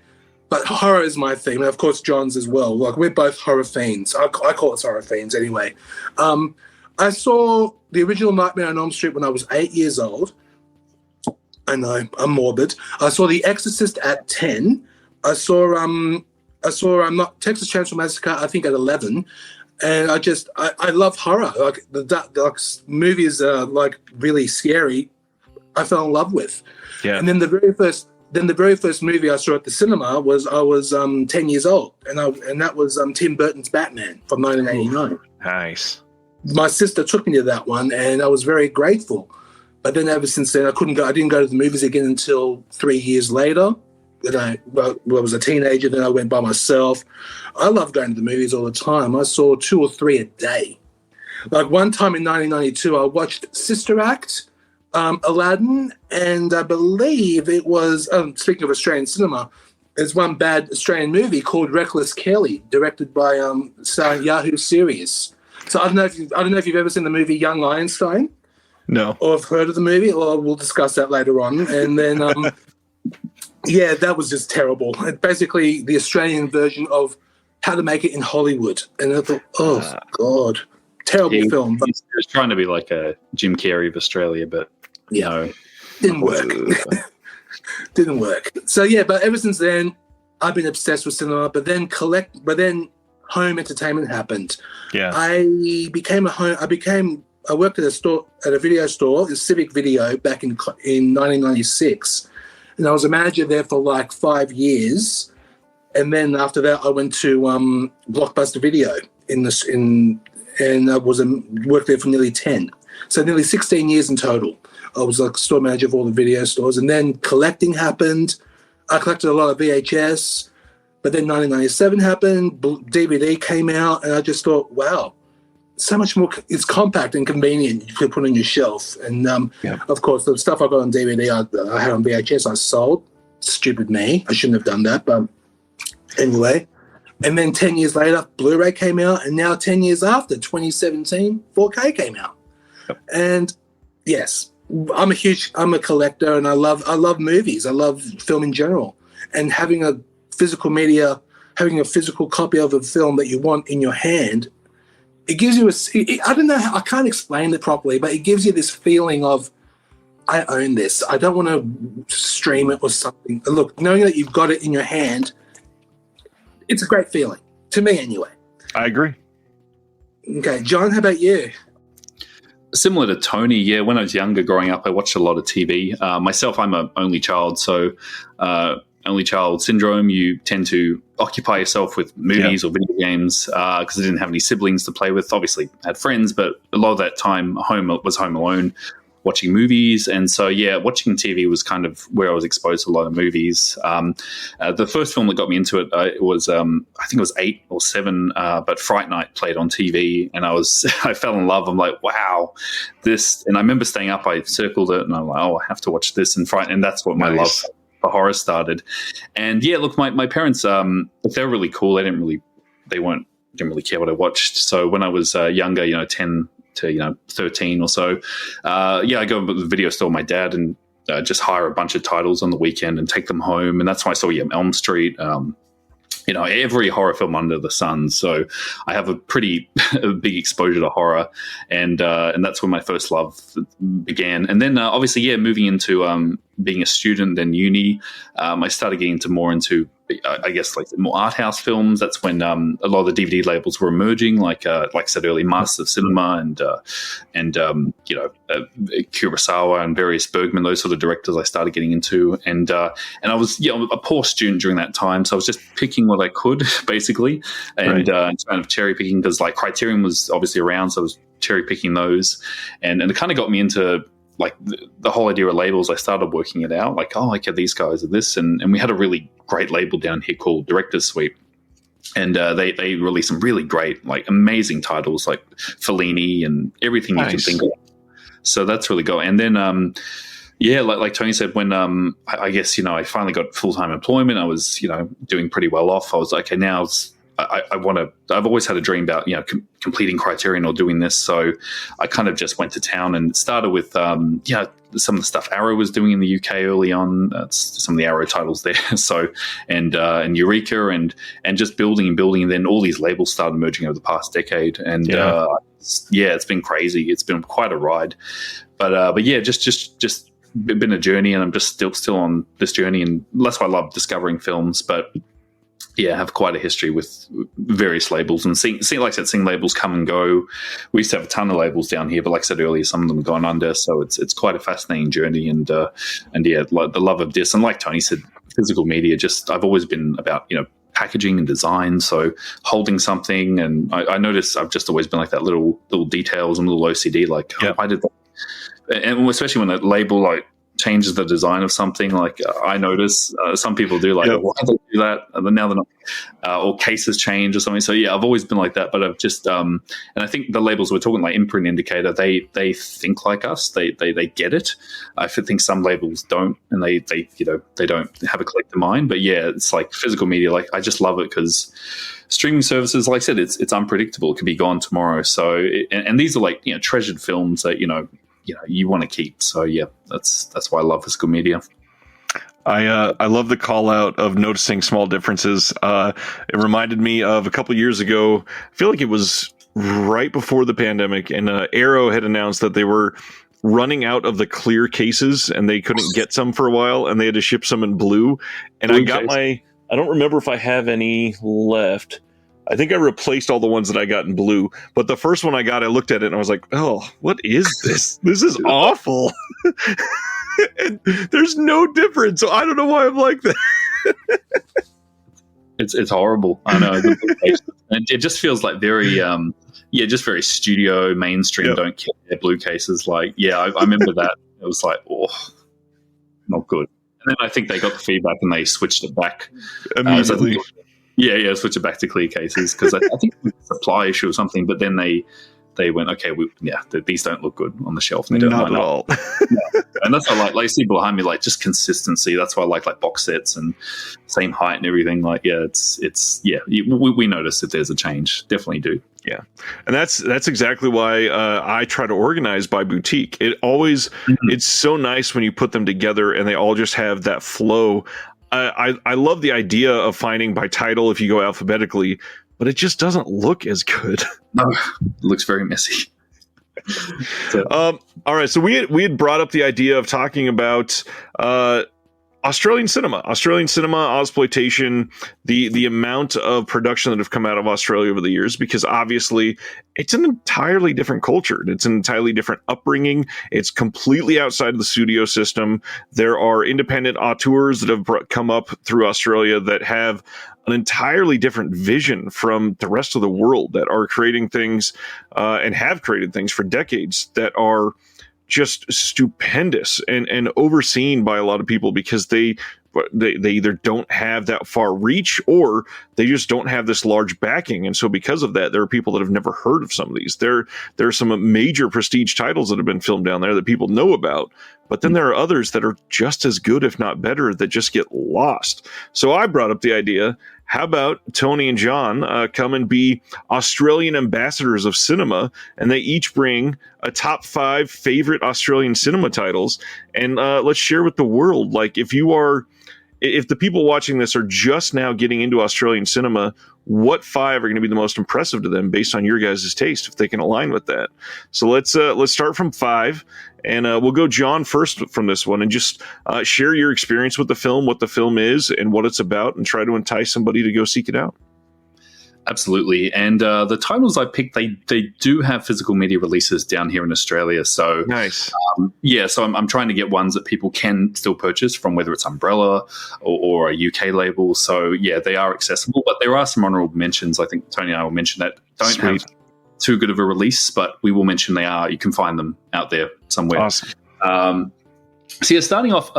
But horror is my theme, and of course John's as well. Like, we're both horror fiends. I call us horror fiends anyway. I saw the original Nightmare on Elm Street when I was 8 years old. I know, I'm morbid. I saw The Exorcist at 10. I saw not Texas Chainsaw Massacre, I think, at 11. And I love horror. Like, the movies are like really scary. I fell in love with. Yeah. And then the very first movie I saw at the cinema was 10 years old, and that was Tim Burton's Batman from 1989. Nice. My sister took me to that one, and I was very grateful. But then ever since then, I didn't go to the movies again until 3 years later. When I was a teenager, then I went by myself. I love going to the movies all the time. I saw 2 or 3 a day. Like, one time in 1992, I watched Sister Act, Aladdin, and I believe it was, speaking of Australian cinema, there's one bad Australian movie called Reckless Kelly, directed by starring Yahoo Serious. So I don't know if you've ever seen the movie Young Einstein. No. Or have heard of the movie. Well, we'll discuss that later on. And then, yeah, that was just terrible. Basically, the Australian version of How to Make It in Hollywood. And I thought, oh, God, terrible film. But It was trying to be like a Jim Carrey of Australia, but, didn't work. Didn't work. So, yeah, but ever since then, I've been obsessed with cinema. But then home entertainment happened. Yeah. I worked at a video store, Civic Video, back in 1996, and I was a manager there for like 5 years. And then after that, I went to Blockbuster Video and I worked there for nearly 10, so nearly 16 years in total. I was like store manager of all the video stores, and then collecting happened. I collected a lot of VHS, but then 1997 happened. DVD came out, and I just thought, wow. So much more. It's compact and convenient. You could put on your shelf, and of course, the stuff I got on DVD, I had on VHS. I sold. Stupid me. I shouldn't have done that, but anyway. And then 10 years later, Blu-ray came out, and now 10 years after, 2017, 4K came out. Yep. And yes, I'm a collector, and I love movies. I love film in general, and having a physical copy of a film that you want in your hand. It gives you I don't know, I can't explain it properly, but it gives you this feeling of, I own this. I don't want to stream it or something. Look, knowing that you've got it in your hand, it's a great feeling. To me, anyway. I agree. Okay, John, how about you? Similar to Tony, yeah, when I was younger, growing up, I watched a lot of TV. Myself, I'm an only child, so only child syndrome, you tend to occupy yourself with movies or video games because I didn't have any siblings to play with. Obviously, I had friends, but a lot of that time home alone, watching movies. And so, watching TV was kind of where I was exposed to a lot of movies. The first film that got me into it was, I think it was 8 or 7, but Fright Night played on TV, and I fell in love. I'm like, wow, this. And I remember staying up, I circled it, and I'm like, oh, I have to watch this and Fright. And that's what my love for horror started. And look, my parents, they're really cool. They didn't really care what I watched. So when I was younger, 10 to 13 or so, I go to the video store with my dad and just hire a bunch of titles on the weekend and take them home. And that's why I saw Elm Street, every horror film under the sun. So I have a pretty big exposure to horror, and that's when my first love began. And then obviously, moving into being a student, then uni, I started getting more into, I guess, like more art house films. That's when a lot of the DVD labels were emerging, like I said earlier, Masters of Cinema and Kurosawa and various Bergman, those sort of directors I started getting into. And I was a poor student during that time, so I was just picking what I could, basically, and kind of cherry picking, because like Criterion was obviously around, so I was cherry picking those, and it kind of got me into like the whole idea of labels. I started working it out, like, oh, okay, these guys are this, and we had a really great label down here called Director's Suite, and they released some really great, like, amazing titles like Fellini and everything you can think of. So that's really cool. And then Yeah, like Tony said, when I guess I finally got full-time employment, I was doing pretty well off. I was like, okay, now I want to. I've always had a dream about completing Criterion or doing this, so I kind of just went to town and started with some of the stuff Arrow was doing in the UK early on. Some of the Arrow titles there, so and Eureka and just building, and then all these labels started emerging over the past decade, and it's been crazy. It's been quite a ride, but yeah, just been a journey, and I'm just still on this journey, and that's why I love discovering films, but. Yeah, I have quite a history with various labels, and seeing labels come and go. We used to have a ton of labels down here, but like I said earlier, some of them have gone under. So it's quite a fascinating journey, and like the love of this, and like Tony said, physical media. Just I've always been about packaging and design, so holding something, and I notice I've just always been like that little details and little OCD, like I did that, and especially when a label like changes the design of something, like I notice some people do, like why do they do that, and then now they're not, or cases change or something. So yeah, I've always been like that, but I've just and I think the labels we're talking, like Imprint, Indicator, they think like us, they get it. I think some labels don't, and they don't have a collective mind. But yeah, it's like physical media, like I just love it because streaming services, like I said, it's unpredictable. It could be gone tomorrow. So and these are like treasured films that you want to keep. So yeah, that's why I love physical media. I love the call out of noticing small differences. It reminded me of a couple years ago. I feel like it was right before the pandemic, and Arrow had announced that they were running out of the clear cases, and they couldn't get some for a while, and they had to ship some in blue. And I got I don't remember if I have any left. I think I replaced all the ones that I got in blue, but the first one I got, I looked at it and I was like, oh, what is this? This is awful. And there's no difference. So I don't know why I'm like that. It's horrible. I know. It just feels like very, just very studio, mainstream, don't care, blue cases. Like, I remember that. It was like, oh, not good. And then I think they got the feedback and they switched it back. Immediately. Switch it back to clear cases because I think it was a supply issue or something. But then they went, okay, these don't look good on the shelf. They don't Not at all. And that's why I like see behind me, like just consistency. That's why I like box sets and same height and everything. Like, we notice if there's a change. Definitely do. Yeah, and that's exactly why I try to organize by boutique. It always it's so nice when you put them together and they all just have that flow. I love the idea of finding by title if you go alphabetically, but it just doesn't look as good. No, it looks very messy. All right, so we had brought up the idea of talking about Australian cinema, Ausploitation, the amount of production that have come out of Australia over the years, because obviously it's an entirely different culture. It's an entirely different upbringing. It's completely outside of the studio system. There are independent auteurs that have come up through Australia that have an entirely different vision from the rest of the world, that are creating things and have created things for decades that are just stupendous and overseen by a lot of people because they either don't have that far reach or they just don't have this large backing. And so because of that, there are people that have never heard of some of these. There are some major prestige titles that have been filmed down there that people know about, but then there are others that are just as good, if not better, that just get lost. So I brought up the idea, how about Tony and John come and be Australian ambassadors of cinema, and they each bring a top 5 favorite Australian cinema titles, and let's share with the world. Like, if the people watching this are just now getting into Australian cinema, what 5 are going to be the most impressive to them based on your guys' taste, if they can align with that? So let's start from 5, and we'll go John first from this one, and just share your experience with the film, what the film is, and what it's about, and try to entice somebody to go seek it out. Absolutely. And the titles I picked, they do have physical media releases down here in Australia. So nice. So I'm trying to get ones that people can still purchase from, whether it's Umbrella or a UK label. So yeah, they are accessible, but there are some honorable mentions. I think Tony and I will mention that don't have too good of a release, but we will mention you can find them out there somewhere. Awesome. So yeah, starting off,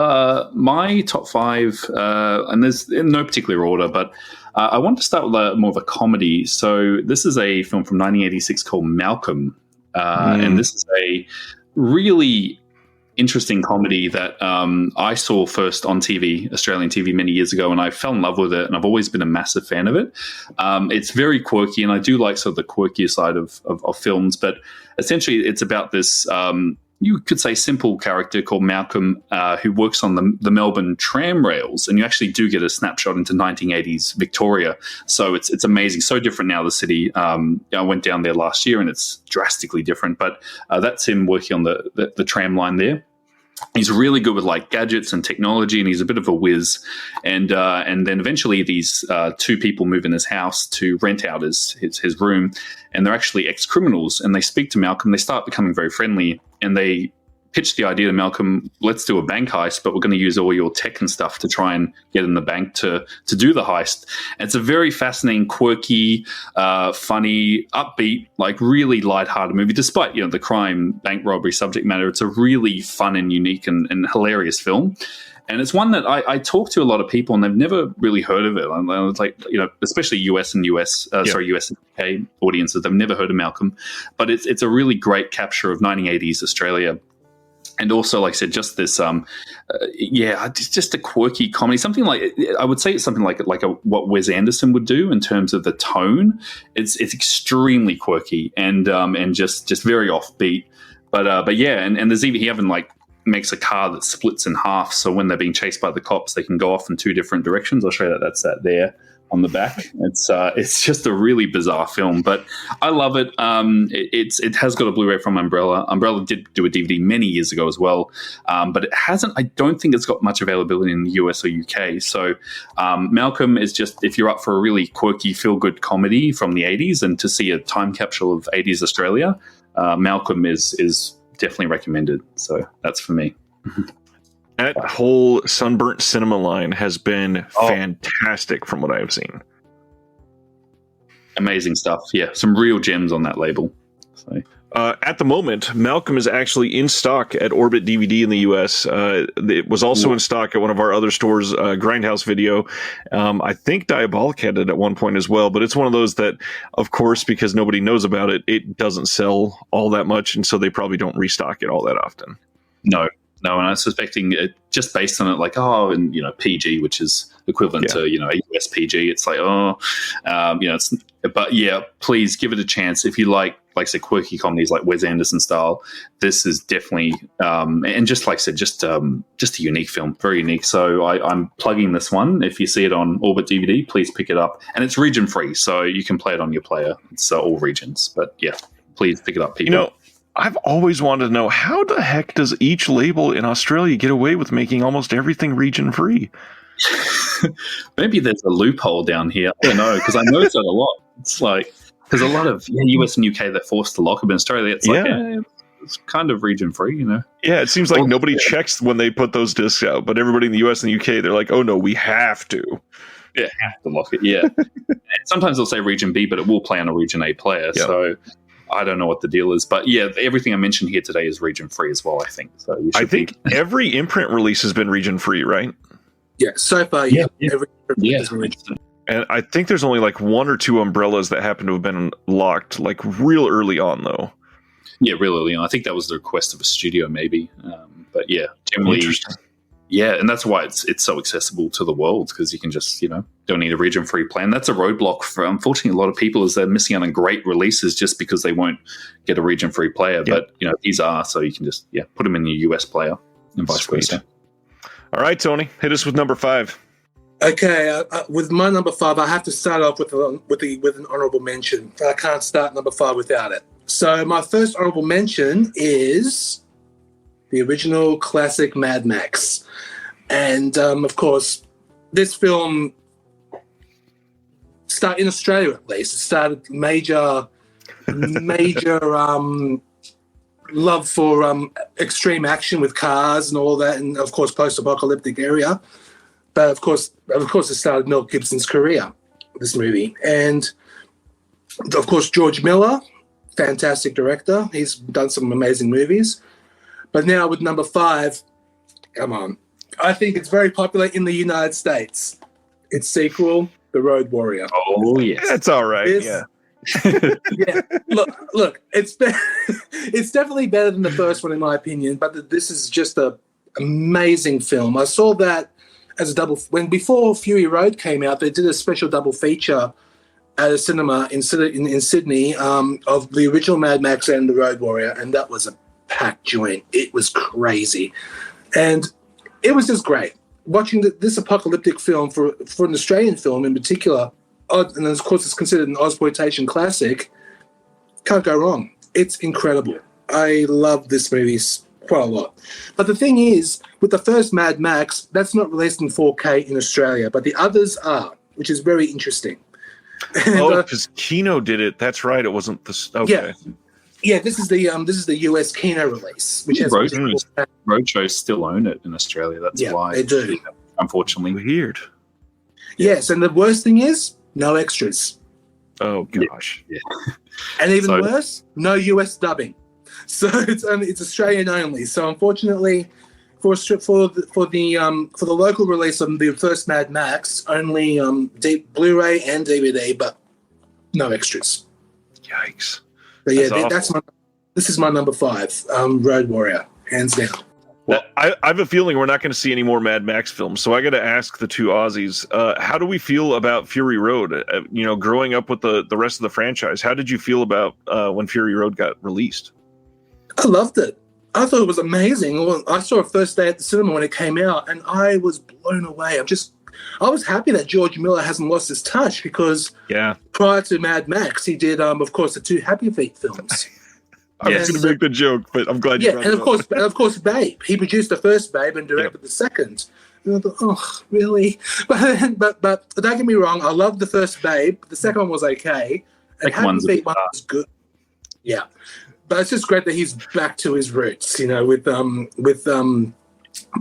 my top 5, and there's in no particular order, but I want to start with more of a comedy. So this is a film from 1986 called Malcolm, and this is a really interesting comedy that I saw first on TV, Australian TV, many years ago, and I fell in love with it, and I've always been a massive fan of it. It's very quirky, and I do like sort of the quirkier side of films, but essentially it's about this, you could say, simple character called Malcolm, who works on the Melbourne tram rails, and you actually do get a snapshot into 1980s Victoria. So it's amazing. So different now, the city. I went down there last year, and it's drastically different, but that's him working on the tram line there. He's really good with like gadgets and technology, and he's a bit of a whiz. And then eventually these two people move in his house to rent out his room, and they're actually ex-criminals. And they speak to Malcolm. They start becoming very friendly, and they pitch the idea to Malcolm, let's do a bank heist, but we're going to use all your tech and stuff to try and get in the bank to do the heist. And it's a very fascinating, quirky, funny, upbeat, like really lighthearted movie, despite, the crime, bank robbery subject matter. It's a really fun and unique and hilarious film. And it's one that I talk to a lot of people, and they've never really heard of it. And it's like, especially US and UK audiences, they've never heard of Malcolm. But it's a really great capture of 1980s Australia. And also, like I said, just this, just a quirky comedy. Something like, I would say it's something like what Wes Anderson would do in terms of the tone. It's extremely quirky and just very offbeat. But yeah, and there's even, he even like makes a car that splits in half, so when they're being chased by the cops, they can go off in two different directions. I'll show you that. That's that there on the back. It's just a really bizarre film, but I love it. It has got a Blu-ray from Umbrella. Umbrella did do a DVD many years ago as well, but it hasn't. I don't think it's got much availability in the US or UK. So Malcolm is just, if you're up for a really quirky, feel-good comedy from the 80s and to see a time capsule of 80s Australia, Malcolm is definitely recommended. So that's for me. That whole Sunburnt Cinema line has been fantastic from what I have seen. Amazing stuff. Yeah, some real gems on that label. So. At the moment, Malcolm is actually in stock at Orbit DVD in the US. It was also in stock at one of our other stores, Grindhouse Video. I think Diabolic had it at one point as well, but it's one of those that, of course, because nobody knows about it, it doesn't sell all that much, and so they probably don't restock it all that often. No, and I'm suspecting it just based on it, PG, which is equivalent to, a US PG. It's like, but yeah, please give it a chance. If you like I said, quirky comedies like Wes Anderson style, this is definitely, and just like I said, just a unique film, very unique. So I'm plugging this one. If you see it on Orbit DVD, please pick it up. And it's region free, so you can play it on your player. It's all regions, but yeah, please pick it up, people. I've always wanted to know, how the heck does each label in Australia get away with making almost everything region free? Maybe there's a loophole down here. I don't know, because I notice that a lot. It's like, there's a lot of US and UK that forced to lock up. In Australia, it's like, it's kind of region free, Yeah, it seems like nobody checks when they put those discs out, but everybody in the US and the UK, they're like, oh no, we have to. Yeah, have to lock it, yeah. Sometimes they'll say region B, but it will play on a region A player, so I don't know what the deal is. But yeah, everything I mentioned here today is region free as well, I think. So I think every Imprint release has been region free, right? Yeah, so far, every has been region free. And I think there's only like one or two Umbrellas that happen to have been locked, like real early on, though. Yeah, real early on. I think that was the request of a studio, maybe. But yeah, generally, yeah, and that's why it's so accessible to the world, because you can just don't need a region-free plan. That's a roadblock for, unfortunately, a lot of people, is they're missing out on great releases just because they won't get a region-free player. But these are, so you can just put them in your US player and vice versa. All right, Tony, hit us with number 5. Okay, with my number 5, I have to start off with an honorable mention. I can't start number 5 without it. So my first honorable mention is the original classic Mad Max. And, of course, this film started in Australia, at least. It started major love for extreme action with cars and all that, and, of course, post-apocalyptic area. But, of course, it started Mel Gibson's career, this movie. And, of course, George Miller, fantastic director. He's done some amazing movies. But now with number 5, come on. I think it's very popular in the United States. Its sequel, The Road Warrior. Oh, yes. That's all right, Yeah, look, it's definitely better than the first one in my opinion. But this is just a amazing film. I saw that as a before Fury Road came out. They did a special double feature at a cinema in Sydney of the original Mad Max and the Road Warrior, and that was a packed joint. It was crazy, and it was just great watching this apocalyptic film for an Australian film in particular. And of course, it's considered an Ozploitation classic. Can't go wrong. It's incredible. I love this movie quite a lot. But the thing is, with the first Mad Max, that's not released in 4K in Australia, but the others are, which is very interesting. Because Kino did it. That's right. It wasn't this. Okay. Yeah. This is the US Kino release, which has Roadshow still own it in Australia. That's why they do. Unfortunately, weird. Yes, and the worst thing is no extras. Oh gosh. Yeah. And even worse, no US dubbing. So it's Australian only. So unfortunately, for the local release of the first Mad Max, only Blu-ray and DVD, but no extras. Yikes! But yeah, this is my number 5, Road Warrior, hands down. Well, I have a feeling we're not going to see any more Mad Max films, so I got to ask the two Aussies, how do we feel about Fury Road? Growing up with the rest of the franchise, how did you feel about when Fury Road got released? I loved it. I thought it was amazing. I saw it first day at the cinema when it came out, and I was blown away. I was happy that George Miller hasn't lost his touch, because prior to Mad Max, he did, of course, the 2 Happy Feet films. I was going to make the joke, but I'm glad you brought it up. And of course, Babe. He produced the first Babe and directed the second. And I thought, oh, really? But don't get me wrong, I loved the first Babe. The second one was okay. And Happy Feet one was good. Yeah. But it's just great that he's back to his roots, with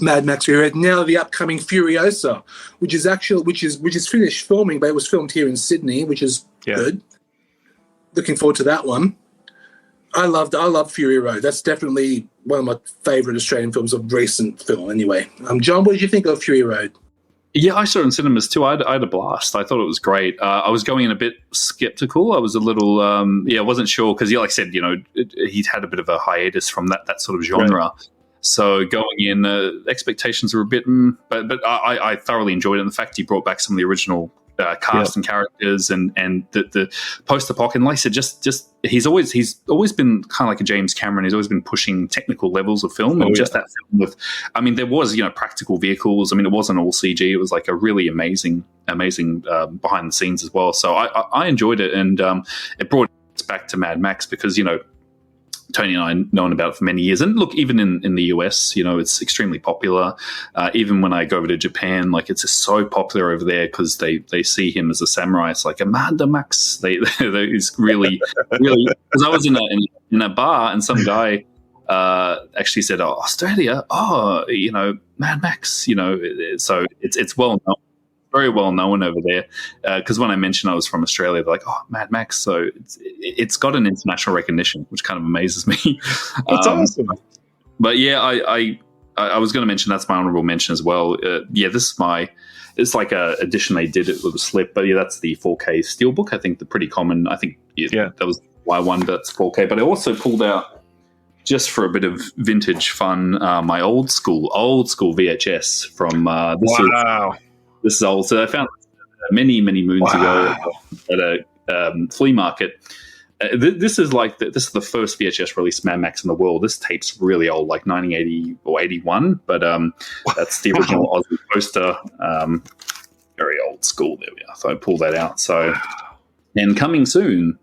Mad Max Fury. Now the upcoming Furiosa, which is finished filming, but it was filmed here in Sydney, which is good. Looking forward to that one. I love Fury Road. That's definitely one of my favourite Australian films of recent film. Anyway, John, what did you think of Fury Road? Yeah, I saw it in cinemas too. I had a blast. I thought it was great. I was going in a bit skeptical. I was a little, I wasn't sure because, like I said, he'd had a bit of a hiatus from that sort of genre. Right. So going in, expectations were a bit, but I thoroughly enjoyed it. And the fact he brought back some of the original cast and characters and the post-apoc, and like I said, just he's always been kind of like a James Cameron. He's always been pushing technical levels of film, and just that film with, there was practical vehicles. It wasn't all CG. It was like a really amazing behind the scenes as well. So I enjoyed it, and it brought us back to Mad Max because Tony and I have known about it for many years. And look, even in the US, it's extremely popular. Even when I go over to Japan, it's just so popular over there because they see him as a samurai. It's like Amanda Max. He's really, really. Because I was in a bar and some guy actually said, "Oh, Australia. Oh, Mad Max. So it's well known. Very well known over there, because when I mentioned I was from Australia, they're like, "Oh, Mad Max!" So it's got an international recognition, which kind of amazes me. That's awesome. But yeah, I was going to mention that's my honorable mention as well. It's like a edition they did it with a slip, but that's the 4K Steelbook. I think the pretty common. I think that was why one that's 4K. But I also pulled out, just for a bit of vintage fun, my old school VHS from This is old. So I found many, many moons ago at a flea market. This is the first VHS release Mad Max in the world. This tape's really old, like 1980 or 81, but that's the original Aussie poster. Very old school. There we are. So I pulled that out. So, and coming soon,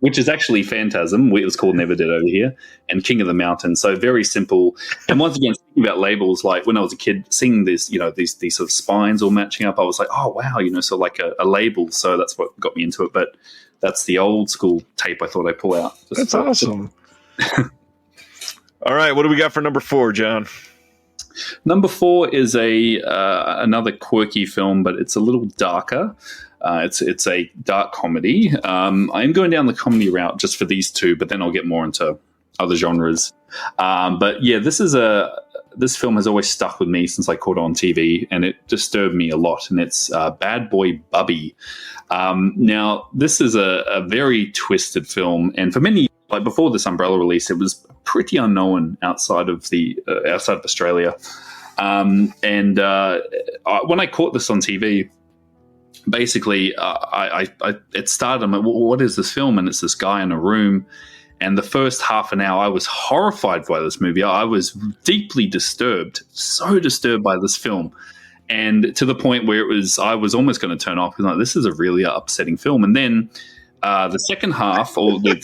which is actually Phantasm. It was called Never Dead over here, and King of the Mountain. So very simple. And once again, thinking about labels, like when I was a kid, seeing this, these sort of spines all matching up, I was like, oh wow, so like a label. So that's what got me into it. But that's the old school tape I thought I'd pull out. That's awesome. All right, what do we got for number 4, John? Number 4 is another quirky film, but it's a little darker. It's a dark comedy. I'm going down the comedy route just for these two, but then I'll get more into other genres. But yeah, this film has always stuck with me since I caught it on TV, and it disturbed me a lot. And it's Bad Boy Bubby. Now, this is a very twisted film, and for many, like before this Umbrella release, it was pretty unknown outside of Australia. When I caught this on TV, basically, it started. I'm like, what is this film? And it's this guy in a room. And the first half an hour, I was horrified by this movie. I was deeply disturbed, so disturbed by this film. And to the point where I was almost going to turn off because like, this is a really upsetting film. And then the second half, or the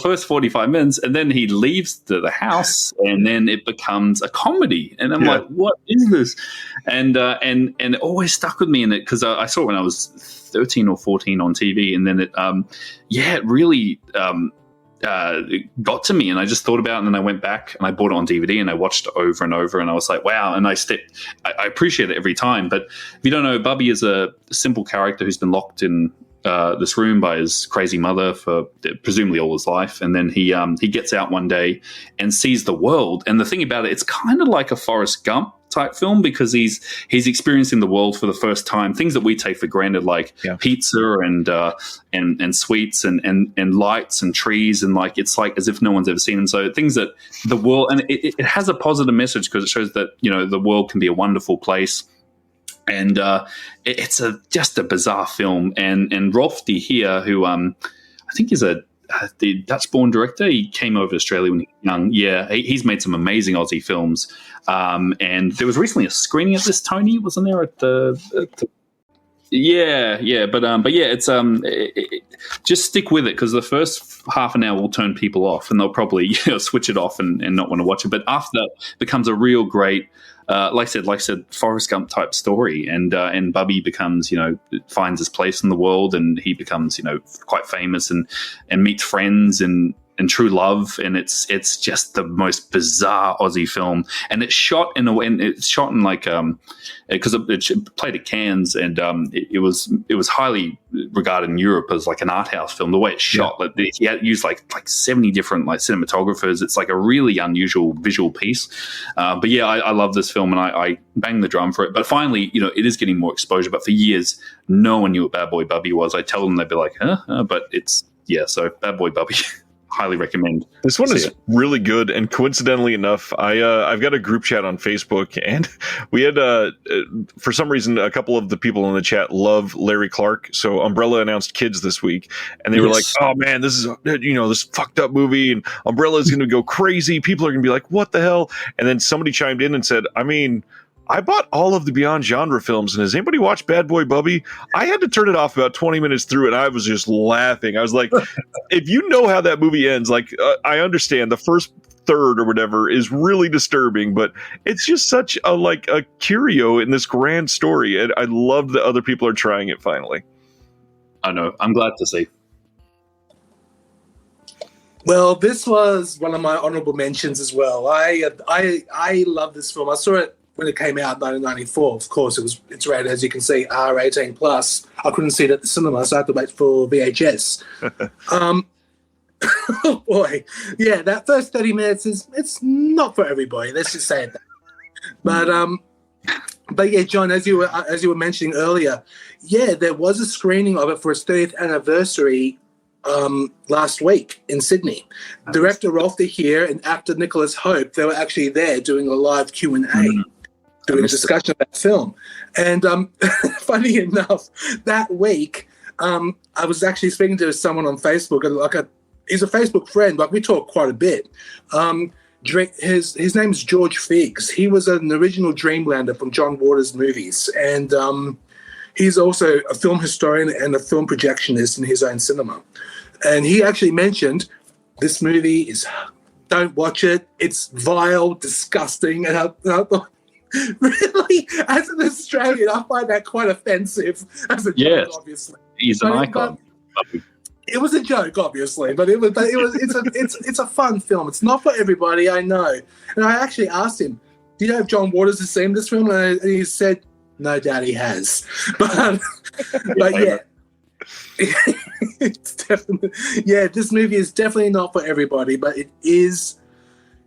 first 45 minutes, and then he leaves the house, and then it becomes a comedy. And I'm like, what is this? And it always stuck with me in it because I saw it when I was 13 or 14 on TV, and then it really it got to me, and I just thought about it, and then I went back and I bought it on DVD and I watched it over and over, and I was like, wow. And I appreciate it every time. But if you don't know, Bubby is a simple character who's been locked in this room by his crazy mother for presumably all his life, and then he gets out one day and sees the world. And the thing about it, it's kind of like a Forrest Gump type film because he's experiencing the world for the first time. Things that we take for granted, like pizza and sweets and lights and trees, and like it's like as if no one's ever seen them. So things that the world, and it has a positive message because it shows that the world can be a wonderful place. And it's just a bizarre film. And Rolf de Heer, who I think is the Dutch-born director, he came over to Australia when he was young. Yeah, he's made some amazing Aussie films. And there was recently a screening of this, Tony, wasn't there? Just stick with it because the first half an hour will turn people off, and they'll probably switch it off and not want to watch it. But after that, it becomes a real great. Like I said, Forrest Gump type story, and Bubby becomes, finds his place in the world, and he becomes, quite famous and meets friends and true love, and it's just the most bizarre Aussie film, and it's shot in a way, and it's shot in like because it played at Cannes, and it was highly regarded in Europe as like an art house film. The way it's shot, like he had used like 70 different like cinematographers. It's like a really unusual visual piece. But yeah, I love this film, and I bang the drum for it. But finally, it is getting more exposure. But for years, no one knew what Bad Boy Bubby was. I tell them, they'd be like, huh? But it's so Bad Boy Bubby. Highly recommend. This one is really good, and coincidentally enough, I've got a group chat on Facebook, and we had for some reason a couple of the people in the chat love Larry Clark. So Umbrella announced Kids this week, and they were like, "Oh man, this is this fucked up movie, and Umbrella is going to go crazy. People are going to be like, what the hell?" And then somebody chimed in and said, I bought all of the Beyond Genre films, and has anybody watched Bad Boy Bubby? I had to turn it off about 20 minutes through, and I was just laughing. I was like, if you know how that movie ends, I understand the first third or whatever is really disturbing, but it's just such a curio in this grand story, and I love that other people are trying it finally. I know. I'm glad to see. Well, this was one of my honorable mentions as well. I love this film. I saw it when it came out in 1994. Of course, it's rated, as you can see, R18 plus. I couldn't see it at the cinema, so I had to wait for VHS. Oh boy, yeah, that first 30 minutes it's not for everybody. Let's just say that. But yeah, John, as you were mentioning earlier, there was a screening of it for its 30th anniversary last week in Sydney. Director Rolf de Heer and actor Nicholas Hope, they were actually there doing a live Q&A. Doing a discussion of that film. And funny enough, that week, I was actually speaking to someone on Facebook, and he's a Facebook friend, we talk quite a bit. His name's George Figgs. He was an original Dreamlander from John Waters' movies, and he's also a film historian and a film projectionist in his own cinema. And he actually mentioned this movie don't watch it, it's vile, disgusting, and I thought, really, as an Australian, I find that quite offensive. As a joke, obviously, he's an icon. It was a joke, obviously, but it's a fun film. It's not for everybody, I know. And I actually asked him, "Do you know if John Waters has seen this film?" And he said, "No doubt he has." But It's definitely, yeah, this movie is definitely not for everybody, but it is.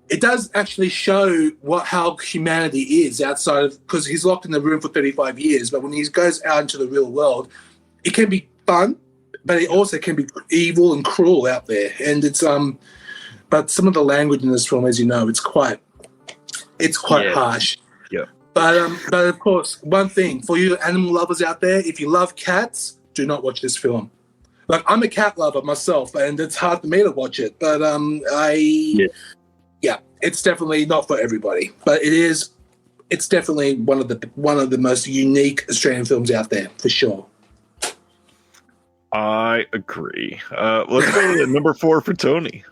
It does actually show how humanity is outside of, because he's locked in the room for 35 years, but when he goes out into the real world, it can be fun, but it also can be evil and cruel out there. And it's but some of the language in this film, as you know, it's quite harsh. Yeah. But of course, one thing for you animal lovers out there, if you love cats, do not watch this film. Like, I'm a cat lover myself, and it's hard for me to watch it. But yeah, it's definitely not for everybody. But it's definitely one of the most unique Australian films out there for sure. I agree. Let's go to number 4 for Tony.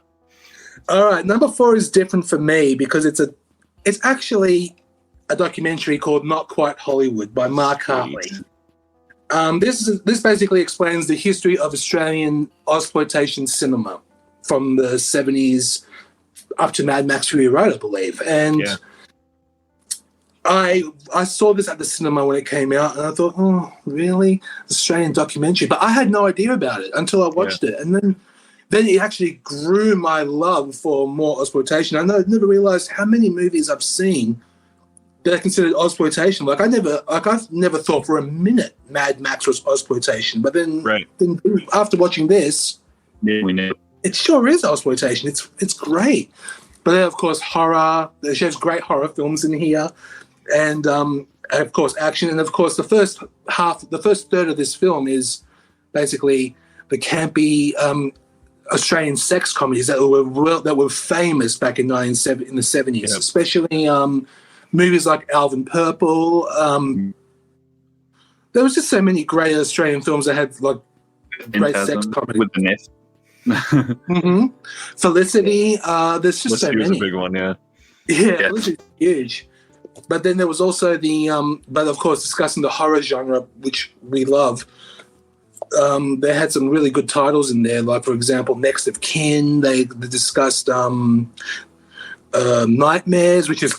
All right, number 4 is different for me because it's actually a documentary called Not Quite Hollywood by Mark Hartley. This basically explains the history of Australian exploitation cinema from the 70s up to Mad Max Fury Road, I believe. And I saw this at the cinema when it came out, and I thought, oh, really? Australian documentary? But I had no idea about it until I watched it. And then it actually grew my love for more exploitation. I never realized how many movies I've seen that are considered exploitation. Like, I've never thought for a minute Mad Max was exploitation. But then after watching this, we know it sure is exploitation. It's great. But then, of course, horror. There's great horror films in here. And, of course, action. And, of course, the first third of this film is basically the campy Australian sex comedies that were famous back in the 70s, especially movies like Alvin Purple. There was just so many great Australian films that had like great sex comedy. With the Nest. Mm-hmm. Felicity. There's just so many. Was a big one, yeah. Yeah, Felicity's huge. But then there was also but of course, discussing the horror genre, which we love. They had some really good titles in there, like, for example, Next of Kin. They discussed Nightmares, which is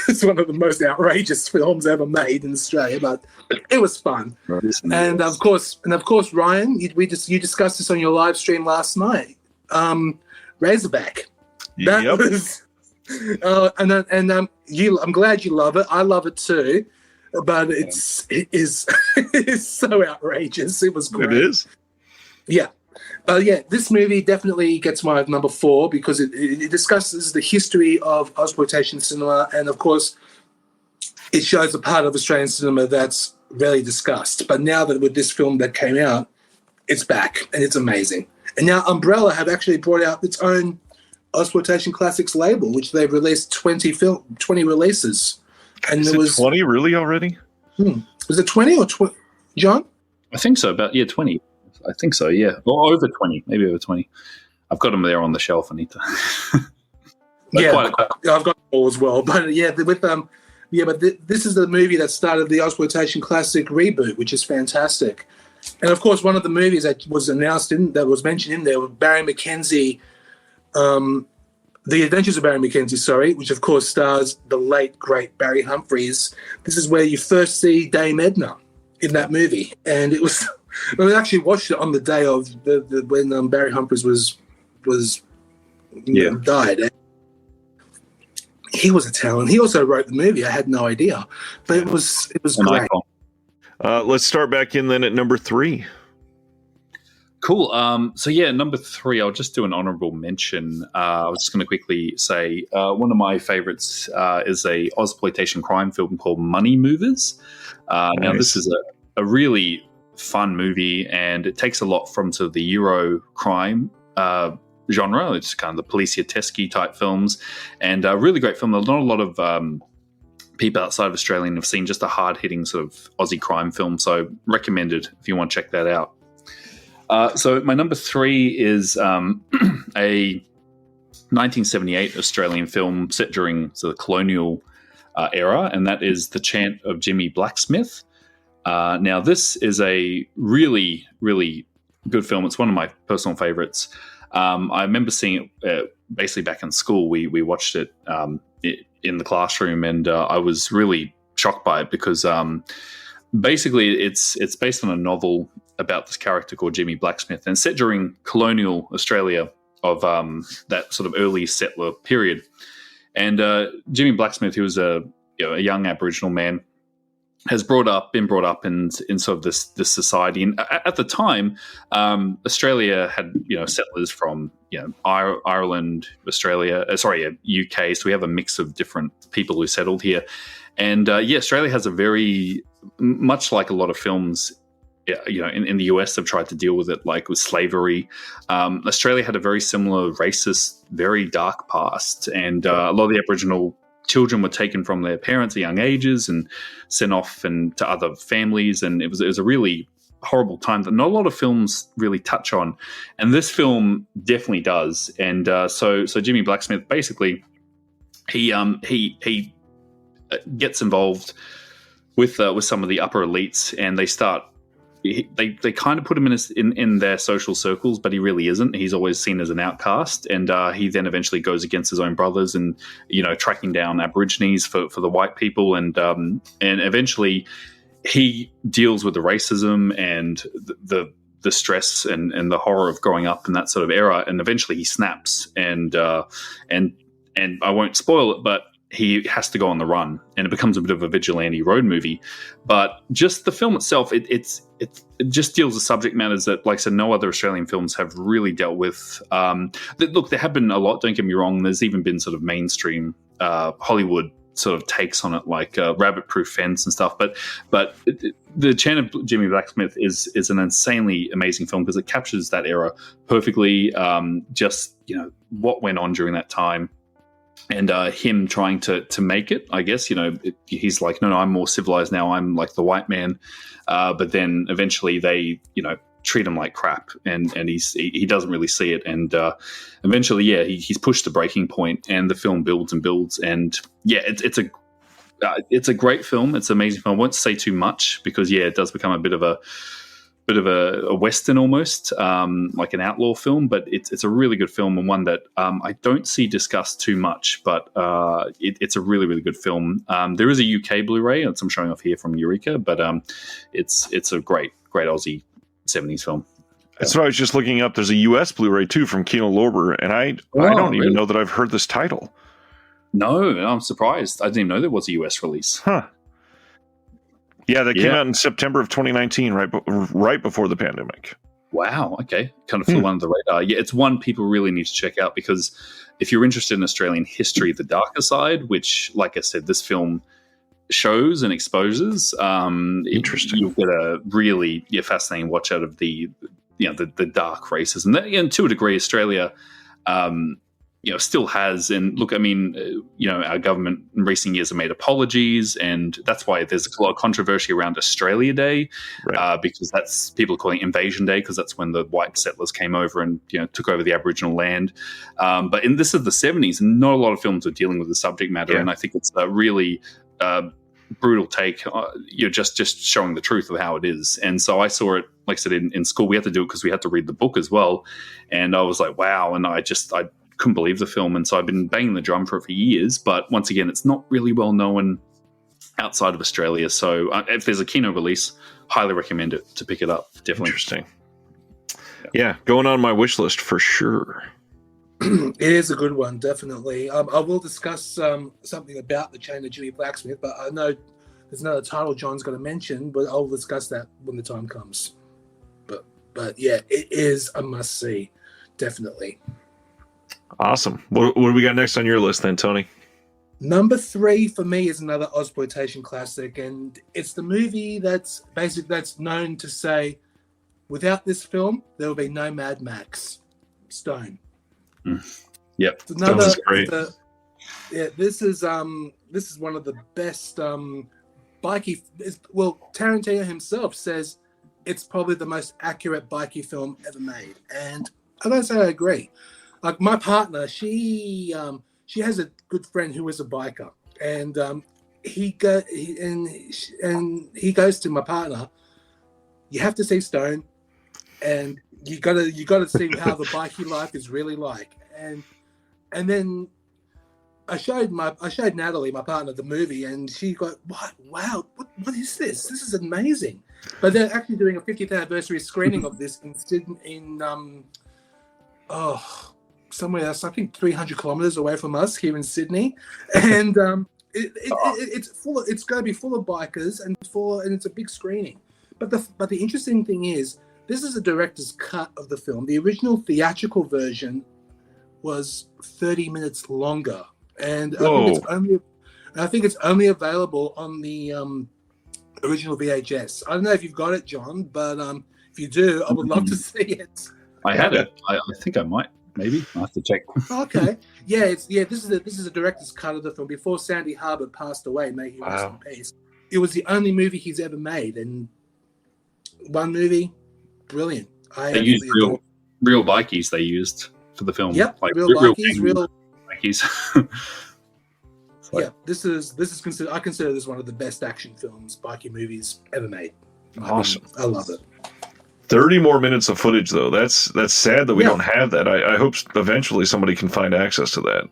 it's one of the most outrageous films ever made in Australia, but it was fun. And of course, Ryan, you discussed this on your live stream last night. Razorback. That was. I'm glad you love it. I love it too. But it is so outrageous. It was great. It is? Yeah. This movie definitely gets my number 4 because it discusses the history of exploitation cinema, and, of course, it shows a part of Australian cinema that's rarely discussed. But now that with this film that came out, it's back, and it's amazing. And now Umbrella have actually brought out its own exploitation classics label, which they've released 20 releases. And Is it 20 really already? Was it 20 or 20, John? I think so. About 20. I think so. Yeah, or over 20, maybe over 20. I've got them there on the shelf. I need to. I've got them all as well. But this is the movie that started the exploitation classic reboot, which is fantastic. And of course, one of the movies that was mentioned in there was Barry McKenzie. The Adventures of Barry McKenzie, which of course stars the late, great Barry Humphries. This is where you first see Dame Edna in that movie. And it was, we actually watched it on the day of when Barry Humphries died. And he was a talent. He also wrote the movie. I had no idea. But it was great. Let's start back in then at number 3. Cool. Number 3, I'll just do an honorable mention. I was just going to quickly say one of my favorites is a exploitation crime film called Money Movers. Nice. Now, this is a really fun movie, and it takes a lot from sort of the Euro crime genre. It's kind of the Poliziotteschi type films, and a really great film. Not a lot of people outside of Australia have seen just a hard-hitting sort of Aussie crime film, so recommended if you want to check that out. So my number 3 is a 1978 Australian film set during the colonial era, and that is The Chant of Jimmy Blacksmith. Now, this is a really, really good film. It's one of my personal favorites. I remember seeing it basically back in school. We watched it in the classroom, and I was really shocked by it because basically it's based on a novel about this character called Jimmy Blacksmith, and set during colonial Australia of that sort of early settler period. And Jimmy Blacksmith, who was a young Aboriginal man, has been brought up in sort of this society. And at the time, Australia had settlers from Ireland, Australia, UK. So we have a mix of different people who settled here. And Australia has a very much like a lot of films. In the US, have tried to deal with it, like with slavery. Australia had a very similar racist, very dark past, and a lot of the Aboriginal children were taken from their parents at young ages and sent off and to other families, and it was a really horrible time that not a lot of films really touch on, and this film definitely does. And so Jimmy Blacksmith, basically, he gets involved with some of the upper elites, and they start. They kind of put him in their social circles, but he really isn't. He's always seen as an outcast, and he then eventually goes against his own brothers, and tracking down Aborigines for the white people, and eventually he deals with the racism and the stress and the horror of growing up in that sort of era, and eventually he snaps, and I won't spoil it, but he has to go on the run, and it becomes a bit of a vigilante road movie. But just the film itself, it just deals with subject matters that, like I said, no other Australian films have really dealt with. Look, there have been a lot, don't get me wrong. There's even been sort of mainstream Hollywood sort of takes on it, like Rabbit Proof Fence and stuff. But The Chain of Jimmy Blacksmith is an insanely amazing film because it captures that era perfectly. Just what went on during that time. And him trying to make it, I guess, he's like, no, I'm more civilized now. I'm like the white man. But then eventually they, treat him like crap, and he doesn't really see it. And eventually, he's pushed to breaking point, and the film builds and builds. And it's a great film. It's an amazing film. I won't say too much because it does become a bit of a Western almost, like an outlaw film, but it's a really good film, and one that I don't see discussed too much, but it's a really, really good film. There is a UK Blu-ray, and I'm showing off here from Eureka, but it's a great Aussie 70s film. That's what I was just looking up. There's a US Blu-ray too from Kino Lorber, and I don't even know that I've heard this title. No, I'm surprised. I didn't even know there was a US release. Huh. Yeah, that came out in September of 2019, right before the pandemic. Wow, okay. Kind of flew under the radar. Yeah, it's one people really need to check out, because if you're interested in Australian history, the darker side, which, like I said, this film shows and exposes, interesting. You'll get a really fascinating watch out of the dark racism. And to a degree, Australia still has. And look, I mean, our government in recent years have made apologies, and that's why there's a lot of controversy around Australia Day, right. Because that's people calling it Invasion Day, because that's when the white settlers came over and took over the Aboriginal land. But this is the 70s, and not a lot of films are dealing with the subject matter, and I think it's a really brutal take. Just showing the truth of how it is. And so I saw it, like I said, in school. We had to do it because we had to read the book as well, and I was like, wow, and I couldn't believe the film, and so I've been banging the drum for it for years. But once again, it's not really well known outside of Australia. So if there's a Kino release, highly recommend it to pick it up. Definitely interesting. Yeah, going on my wish list for sure. It is a good one, definitely. I will discuss something about The Chain of Jimmy Blacksmith, but I know there's another title John's going to mention, but I'll discuss that when the time comes. But yeah, it is a must see, definitely. Awesome. What do we got next on your list then, Tony? Number 3 for me is another Ozploitation classic, and it's the movie that's known to say, without this film, there will be no Mad Max. Stone. Yep. Stone's great. This is one of the best bikey. Well, Tarantino himself says it's probably the most accurate bikey film ever made, and I gotta say I agree. Like my partner, she has a good friend who is a biker, and he goes to my partner. You have to see Stone, and you gotta see how the bikey life is really like, and then I showed Natalie, my partner, the movie, and she got, "What? Wow, what is this? This is amazing!" But they're actually doing a 50th anniversary screening of this in somewhere else, I think 300 kilometers away from us here in Sydney, and it's going to be full of bikers and it's a big screening. But the interesting thing is, this is a director's cut of the film. The original theatrical version was 30 minutes longer, and I think it's only available on the original VHS. I don't know if you've got it, John, but if you do, I would love to see it. I had it. I think I might. Maybe I have to check. Okay. This is a director's cut of the film before Sandy Harbour passed away. May he rest in peace. It was the only movie he's ever made, and one movie, brilliant. They used real bikies. They used for the film. Yep, like real bikies. Yeah, this is considered. I consider this one of the best action films, bikie movies ever made. Awesome. I love it. 30 more minutes of footage, though. That's sad that we don't have that. I hope eventually somebody can find access to that.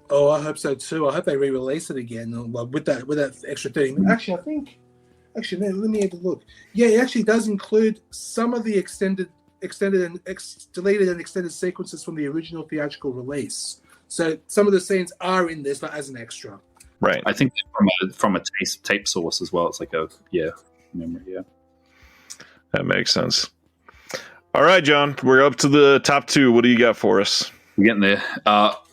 Oh, I hope so too. I hope they re-release it again with that extra 30 minutes. Actually, man, let me have a look. Yeah, it actually does include some of the deleted and extended sequences from the original theatrical release. So some of the scenes are in this, but as an extra. Right. I think from a tape source as well. It's like memory. Yeah. That makes sense. All right, John, we're up to the top 2. What do you got for us? We're getting there.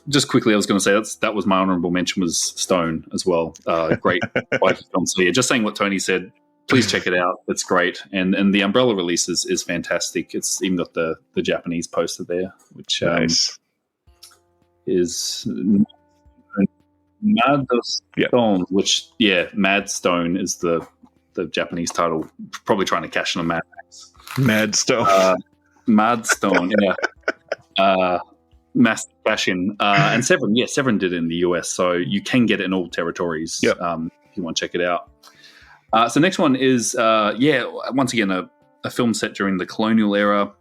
Just quickly, I was going to say that was my honorable mention was Stone as well. Great biking film. So just saying what Tony said, please check it out. It's great. And the Umbrella release is fantastic. It's even got the Japanese poster there, which nice. Is Mad Stone, which Mad Stone is the Japanese title, probably trying to cash in a Mad Max. Mad Stone. Mad Stone, yeah. Mass fashion. And Severin did it in the US, so you can get it in all territories if you want to check it out. So next one is, once again, a film set during the colonial era.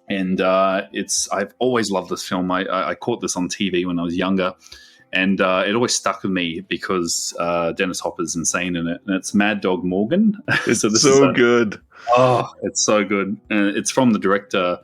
And I've always loved this film. I caught this on TV when I was younger. And it always stuck with me because Dennis Hopper's insane in it. And it's Mad Dog Morgan. It's so good. Oh, it's so good. And it's from the director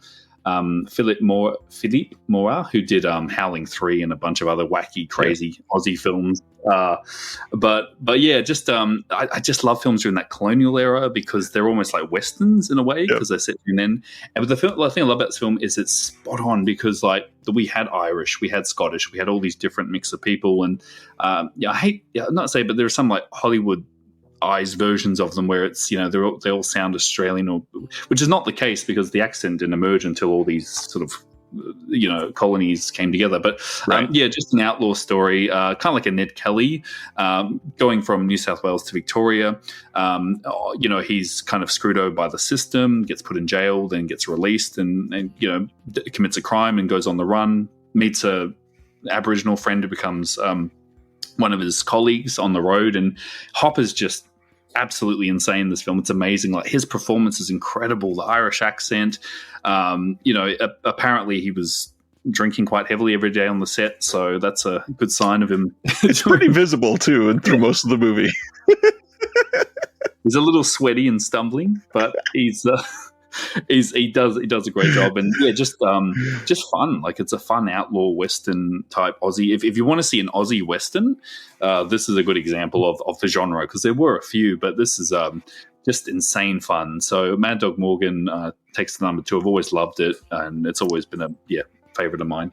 Philippe Mora, who did Howling 3 and a bunch of other wacky, crazy Aussie films. But I just love films during that colonial era because they're almost like westerns in a way because they're set during then. But the thing I love about this film is it's spot on because we had Irish, we had Scottish, we had all these different mix of people, and I hate not to say, but there are some like Hollywood eyes versions of them where it's they all sound Australian, which is not the case because the accent didn't emerge until all these sort of colonies came together. But just an outlaw story, kind of like a Ned Kelly, going from New South Wales to Victoria. He's kind of screwed over by the system, gets put in jail, then gets released, and commits a crime and goes on the run. Meets a Aboriginal friend who becomes one of his colleagues on the road, and Hopper's just absolutely insane in this film. It's amazing. Like his performance is incredible. The Irish accent. Apparently he was drinking quite heavily every day on the set, so that's a good sign of him. It's pretty visible too, and through most of the movie. He's a little sweaty and stumbling, but he does a great job, and just fun. Like it's a fun outlaw western type Aussie. If you want to see an Aussie western, this is a good example of the genre because there were a few, but this is just insane fun. So Mad Dog Morgan takes the number 2. I've always loved it, and it's always been a favorite of mine.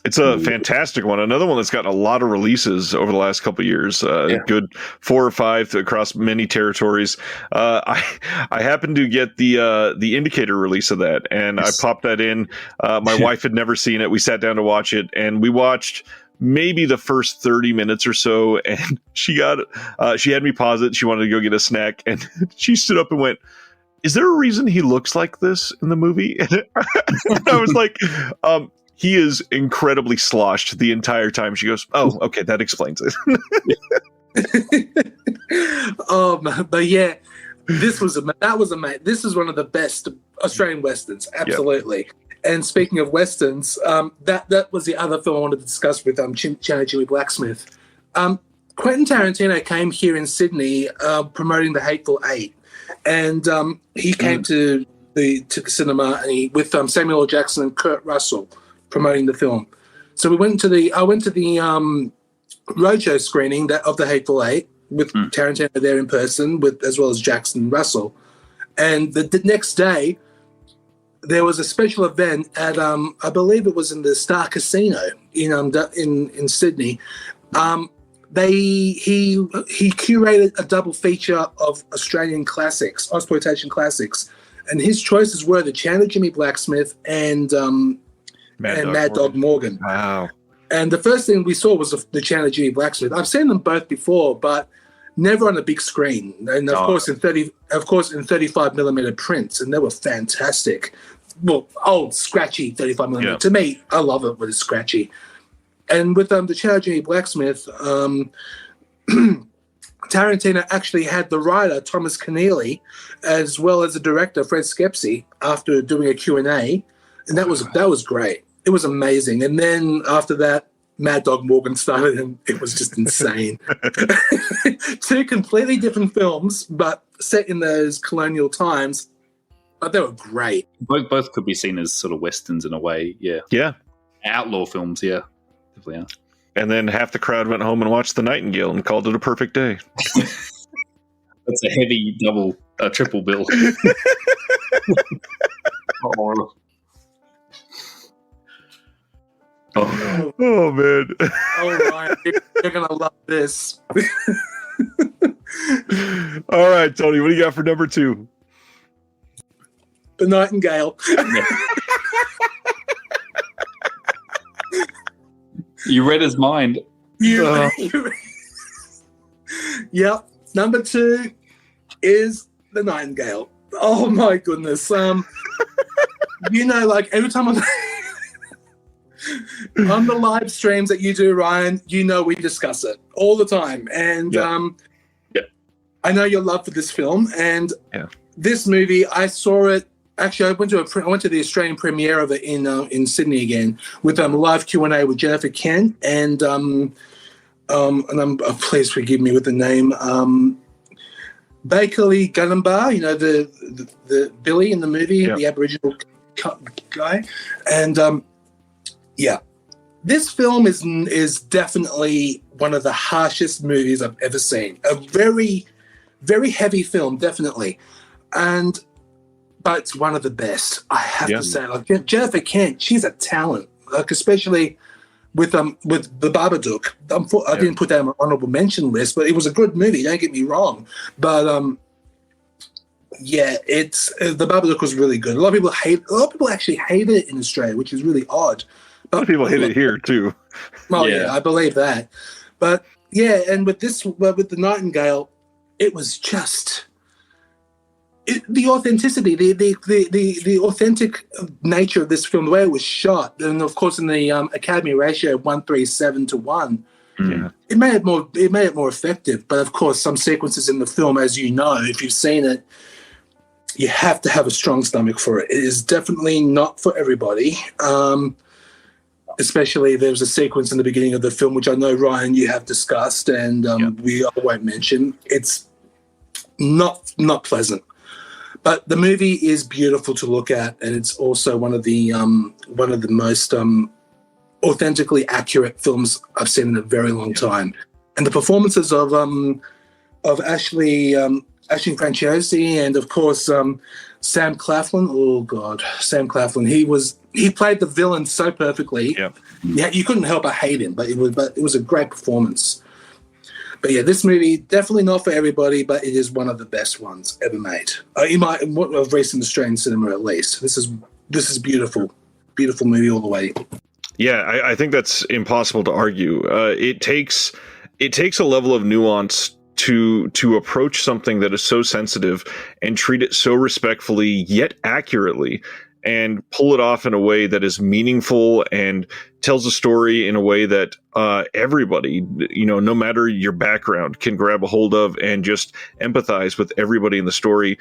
It's a fantastic one. Another one that's gotten a lot of releases over the last couple of years. Good 4 or 5 across many territories. I happened to get the indicator release of that, and I popped that in. My wife had never seen it. We sat down to watch it, and we watched maybe the first 30 minutes or so, and she had me pause it. She wanted to go get a snack, and she stood up and went, "Is there a reason he looks like this in the movie?" And I was like, he is incredibly sloshed the entire time. She goes, "Oh, okay, that explains it." But yeah, this is one of the best Australian westerns, absolutely. And speaking of westerns, that was the other film I wanted to discuss with Chandler Jimmy Blacksmith. Quentin Tarantino came here in Sydney promoting The Hateful Eight, and he came to the cinema and with Samuel L. Jackson and Kurt Russell promoting the film. So I went to the roadshow screening of The Hateful Eight with Tarantino there in person, as well as Jackson and Russell. And the next day, there was a special event at I believe it was in the Star Casino in Sydney. He curated a double feature of Australian classics, exploitation classics, and his choices were the Chandler Jimmy Blacksmith and Mad Dog Morgan. Wow! And the first thing we saw was the Chandler Jimmy Blacksmith. I've seen them both before, but never on a big screen, and of course in 35mm prints, and they were fantastic. Well, old scratchy 35mm. Yeah. To me, I love it when it's scratchy. And with the Chandler Jimmy Blacksmith, Tarantino actually had the writer Thomas Keneally, as well as the director Fred Skepsey, after doing a Q&A, and that was great. It was amazing. And then after that, Mad Dog Morgan started, and it was just insane. Two completely different films, but set in those colonial times. But they were great. Both could be seen as sort of westerns in a way. Yeah. Yeah. Outlaw films. Yeah. Definitely are. And then half the crowd went home and watched The Nightingale and called it a perfect day. That's a heavy triple bill. Oh man. Oh, Ryan, you're going to love this. All right, Tony, what do you got for number 2? The Nightingale. You read his mind. Yep. Number 2 is The Nightingale. Oh my goodness. Like every time on the live streams that you do, Ryan, we discuss it all the time. And I know your love for this film, and this movie, I saw it. Actually, I went to the Australian premiere of it in Sydney again with live Q&A with Jennifer Kent and please forgive me with the name Bakerley Gunnumbar, the Billy in the movie, the Aboriginal guy, and this film is definitely one of the harshest movies I've ever seen. A very, very heavy film, definitely, but it's one of the best. I have to say, Jennifer Kent, she's a talent, especially with the Babadook. I didn't put that on my honorable mention list, but it was a good movie. Don't get me wrong, but it's the Babadook was really good. A lot of people actually hate it in Australia, which is really odd. A lot of people hate it here too. Well, I believe that, but and with the Nightingale, it was just. The authenticity, the authentic nature of this film, the way it was shot, and of course in the Academy ratio 1:37:1, it made it more effective. But of course, some sequences in the film, as you know, if you've seen it, you have to have a strong stomach for it. It is definitely not for everybody. Especially there's a sequence in the beginning of the film, which I know, Ryan, you have discussed, and I won't mention. It's not pleasant. But the movie is beautiful to look at, and it's also one of the most authentically accurate films I've seen in a very long time. And the performances of Ashley Franciosi and of course Sam Claflin. Oh God, Sam Claflin. He played the villain so perfectly. Yeah, you couldn't help but hate him. But it was a great performance. But this movie, definitely not for everybody, but it is one of the best ones ever made. Of recent Australian cinema, at least. This is beautiful. Beautiful movie all the way. Yeah, I think that's impossible to argue. It takes a level of nuance to approach something that is so sensitive and treat it so respectfully yet accurately, and pull it off in a way that is meaningful and tells a story in a way that everybody, no matter your background, can grab a hold of and just empathize with everybody in the story.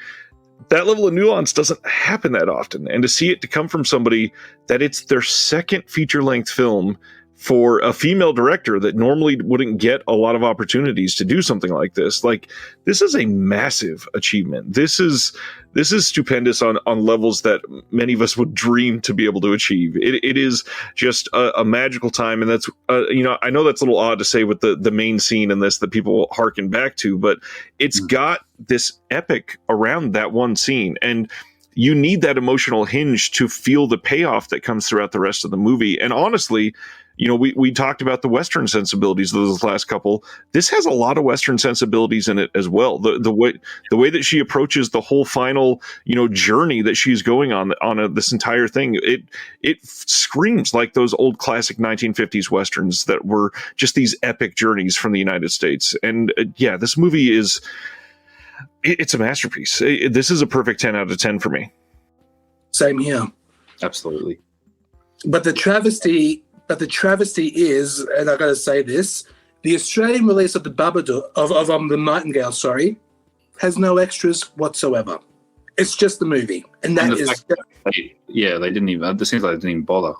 that level of nuance doesn't happen that often. And to see it to come from somebody that it's their second feature-length film for a female director that normally wouldn't get a lot of opportunities to do something like this. Like, this is a massive achievement. This is stupendous on levels that many of us would dream to be able to achieve. It is just a magical time. And that's, I know that's a little odd to say with the main scene in this that people harken back to, but it's got this epic around that one scene. And you need that emotional hinge to feel the payoff that comes throughout the rest of the movie. And honestly, we talked about the Western sensibilities of those last couple. This has a lot of Western sensibilities in it as well. The way that she approaches the whole final, journey that she's going on this entire thing, it screams like those old classic 1950s Westerns that were just these epic journeys from the United States. And this movie it's a masterpiece. This is a perfect 10 out of 10 for me. Same here. Absolutely. But the travesty is, and I got to say this, the Australian release of the Babadook, of the Nightingale, has no extras whatsoever. It's just the movie, and that is. They didn't even. It seems like they didn't even bother.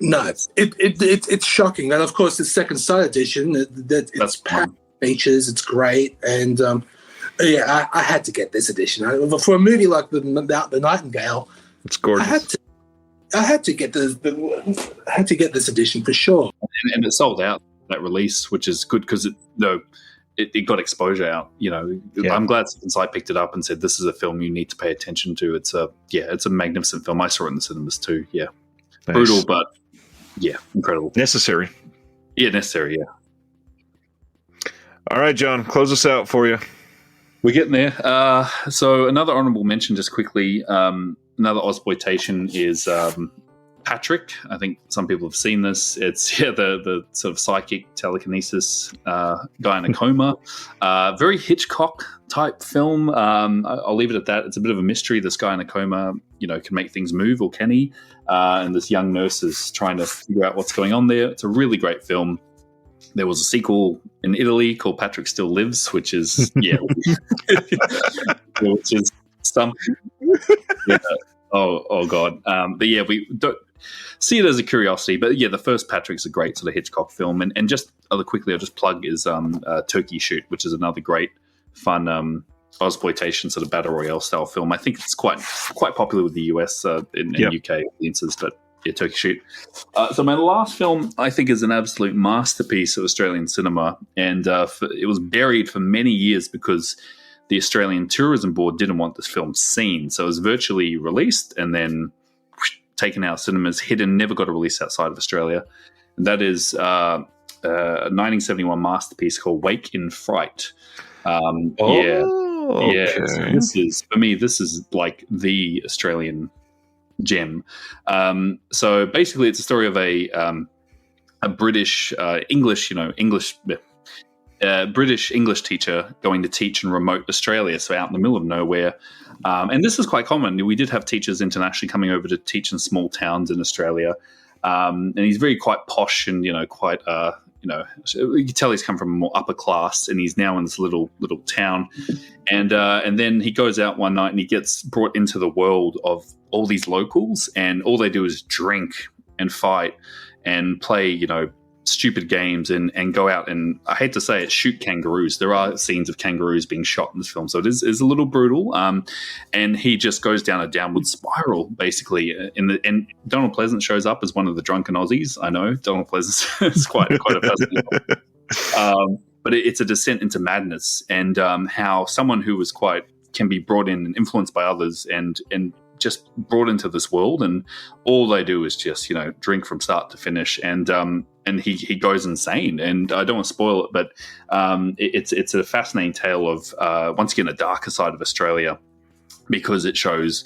No, it's shocking, and of course the second sight edition it's packed features. It's great, and I had to get this edition for a movie like the Nightingale. It's gorgeous. I had to get this edition for sure, and it sold out that release, which is good because it got exposure out. I'm glad Second Sight picked it up and said this is a film you need to pay attention to. It's a magnificent film. I saw it in the cinemas too. Yeah, nice. Brutal, but incredible, necessary. Yeah, necessary. Yeah. All right, John, close us out for you. We're getting there. So another honourable mention, just quickly. Another Ozploitation is Patrick. I think some people have seen this. It's the sort of psychic telekinesis guy in a coma. Very Hitchcock type film. I'll leave it at that. It's a bit of a mystery. This guy in a coma, can make things move, or can he? And this young nurse is trying to figure out what's going on there. It's a really great film. There was a sequel in Italy called Patrick Still Lives, which is which is something. Yeah. Oh God. But we don't see it as a curiosity. But the first Patrick's a great sort of Hitchcock film. And just other quickly, I'll just plug is Turkey Shoot, which is another great fun Ozploitation sort of battle royale style film. I think it's quite popular with the US and UK audiences, but Turkey Shoot. So my last film, I think, is an absolute masterpiece of Australian cinema, and it was buried for many years because the Australian Tourism Board didn't want this film seen. So it was virtually released and then taken out of cinemas, hidden, never got a release outside of Australia. And that is a 1971 masterpiece called Wake in Fright. Okay. This is like the Australian gem. So basically it's a story of a British British English teacher going to teach in remote Australia, so out in the middle of nowhere. And this is quite common. We did have teachers internationally coming over to teach in small towns in Australia. And he's very quite posh and, quite, you can tell he's come from a more upper class, and he's now in this little town. And then he goes out one night and he gets brought into the world of all these locals, and all they do is drink and fight and play, stupid games and go out and, I hate to say it, shoot kangaroos. There are scenes of kangaroos being shot in this film, so it is a little brutal. And he just goes down a downward spiral, basically. And Donald Pleasance shows up as one of the drunken Aussies. I know Donald Pleasance is quite a fascinating. But it's a descent into madness, and how someone who was can be brought in and influenced by others and just brought into this world, and all they do is just drink from start to finish, and he goes insane. And I don't want to spoil it, but it's a fascinating tale of once again a darker side of Australia, because it shows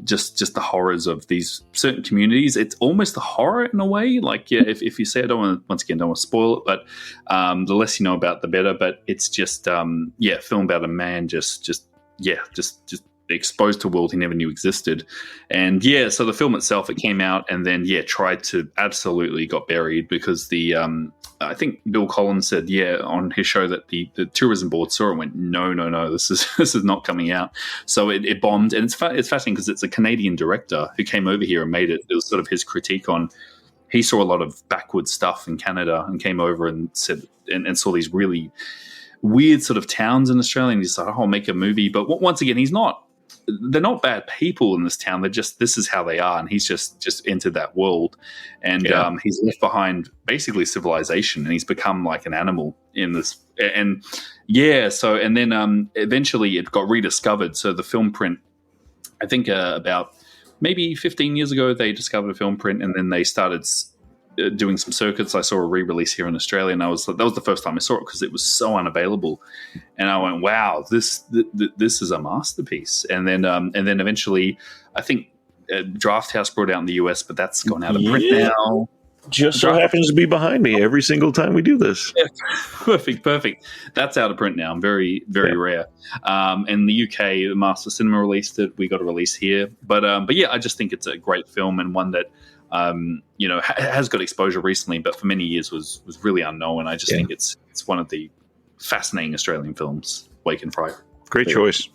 just the horrors of these certain communities. It's almost a horror in a way. Like, if you say, I don't want to spoil it, but the less you know about, the better. But it's just film about a man just exposed to a world he never knew existed. And yeah, so the film itself, it came out and then tried to absolutely got buried because the I think Bill Collins said on his show that the tourism board saw it and went no, this is not coming out. So it bombed, and it's fascinating because it's a Canadian director who came over here and made it. It was sort of his critique on. He saw a lot of backwoods stuff in Canada and came over and said and saw these really weird sort of towns in Australia, and he's like, I'll make a movie. But once again, they're not bad people in this town. They're just, this is how they are. And he's just entered that world. And he's left behind basically civilization, and he's become like an animal in this. And then eventually it got rediscovered. So the film print, I think about maybe 15 years ago, they discovered a film print, and then they started doing some circuits. I saw a re-release here in Australia, and that was the first time I saw it because it was so unavailable. And I went, "Wow, this is a masterpiece." And then eventually, I think Draft House brought it out in the US, but that's gone out of print now. Just so happens to be behind me every single time we do this. Yeah, perfect. That's out of print now. Very, very rare. In the UK, the Master Cinema released it. We got a release here, but I just think it's a great film, and one that has got exposure recently, but for many years was really unknown. I just think it's one of the fascinating Australian films. Wake and Fright. Great choice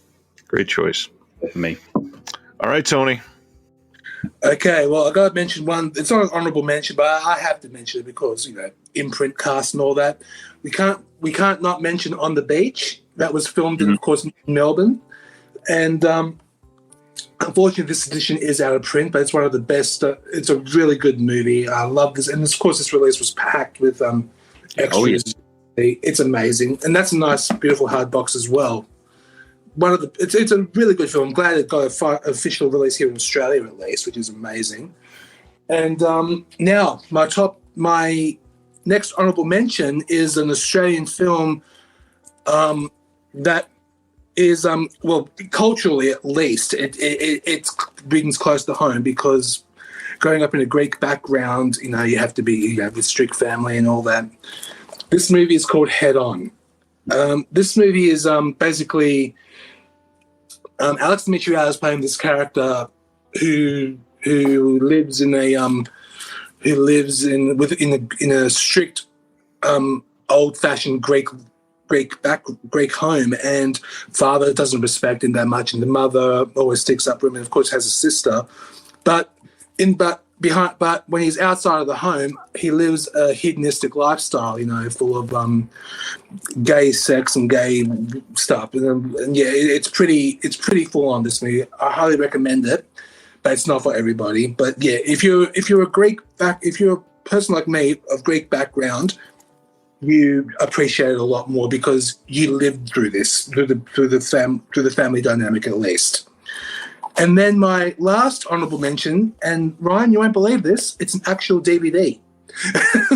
For me. All right, Tony. Okay, well, I got to mention one. It's not an honourable mention, but I have to mention it because Imprint cast and all that. We can't not mention On the Beach. That was filmed in, of course, Melbourne, and unfortunately, this edition is out of print, but it's one of the best. It's a really good movie. I love this, and of course, this release was packed with extras. Oh, yes. It's amazing, and that's a nice, beautiful hard box as well. It's a really good film. I'm glad it got an official release here in Australia at least, which is amazing. And now my next honourable mention is an Australian film that is culturally at least it brings close to home because growing up in a Greek background, you have to be with strict family and all that. This movie is called Head On. This movie is basically Alex Dimitriou is playing this character who lives in a strict old-fashioned Greek home, and father doesn't respect him that much, and the mother always sticks up for him, and of course has a sister. But when he's outside of the home, he lives a hedonistic lifestyle, full of gay sex and gay stuff. And it's pretty full on, this movie. I highly recommend it, but it's not for everybody. But yeah, if you're a person like me of Greek background, you appreciate it a lot more because you lived through this, through the family dynamic at least. And then my last honourable mention, and Ryan, you won't believe this, it's an actual DVD.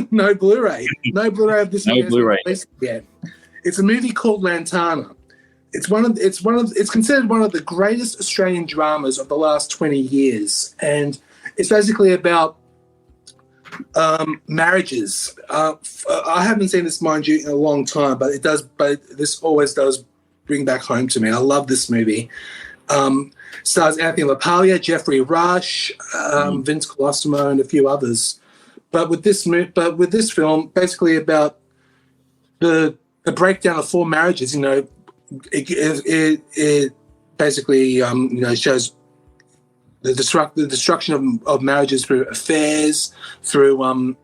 No Blu-ray. No Blu-ray of this movie. No Blu-ray. Yeah. It's a movie called Lantana. It's considered one of the greatest Australian dramas of the last 20 years. And it's basically about marriages. I haven't seen this, mind you, in a long time, but this always does bring back home to me. I love this movie. Stars Anthony LaPaglia, Jeffrey Rush, Vince Colosimo, and a few others. But with this film, basically about the breakdown of 4 marriages, it basically shows the destruction of marriages through affairs, through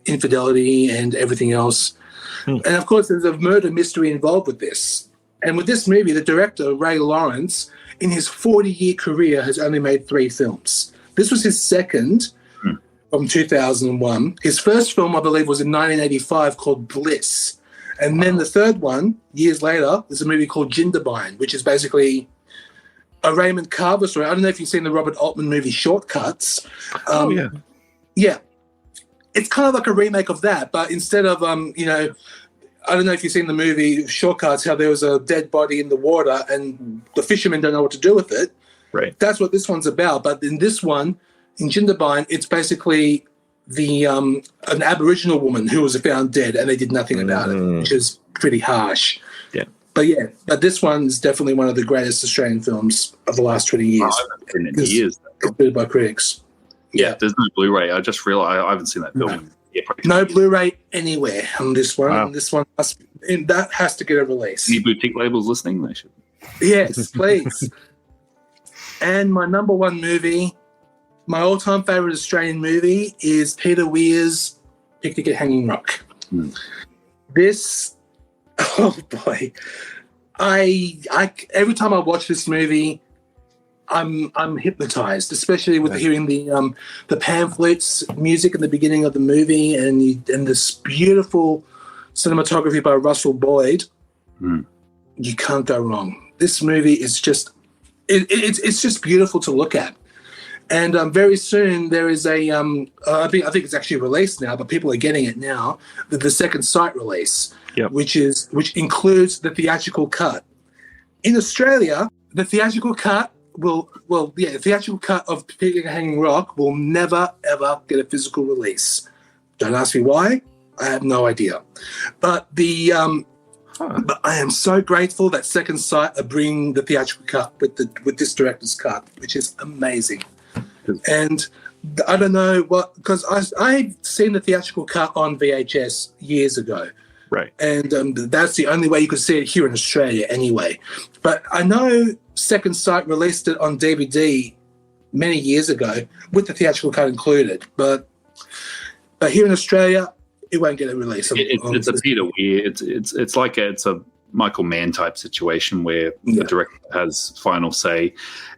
infidelity and everything else. And of course, there's a murder mystery involved with this. And with this movie, the director, Ray Lawrence, in his 40-year career, has only made 3 films. This was his second from 2001. His first film, I believe, was in 1985 called Bliss. And then the third one, years later, is a movie called Jindabyne, which is basically a Raymond Carver story. I don't know if you've seen the Robert Altman movie Shortcuts. Yeah. It's kind of like a remake of that, but instead of, I don't know if you've seen the movie Shortcuts, how there was a dead body in the water and the fishermen don't know what to do with it. Right. That's what this one's about. But in this one, in Jindabyne, it's basically an Aboriginal woman who was found dead and they did nothing about it, which is pretty harsh. Yeah. but this one is definitely one of the greatest Australian films of the last 20 years. I haven't seen it in years. Considered by critics. Yeah, there's no Blu-ray. I just realized I haven't seen that film. No Blu-ray anywhere on this one. Wow. This one that has to get a release. Any boutique labels listening? They should. Yes, please. And my number one movie, my all-time favorite Australian movie, is Peter Weir's Picnic at Hanging Rock. This, oh boy, I every time I watch this movie, I'm hypnotized, especially with hearing the pamphlets music in the beginning of the movie and this beautiful cinematography by Russell Boyd. You can't go wrong. This movie is just it's just beautiful to look at. And very soon there is a I think it's actually released now, but people are getting it now. The second sight release, which includes the theatrical cut. In Australia, the theatrical cut the theatrical cut of Picnic at Hanging Rock will never, ever get a physical release. Don't ask me why. I have no idea. But but I am so grateful that Second Sight are bringing the theatrical cut with this director's cut, which is amazing. And I don't know because I've seen the theatrical cut on VHS years ago. Right. And that's the only way you could see it here in Australia anyway. But I know Second Sight released it on DVD many years ago with the theatrical cut included. But here in Australia, it won't get a release. It's a Peter Weir. It's like it's a Michael Mann type situation where the director has final say.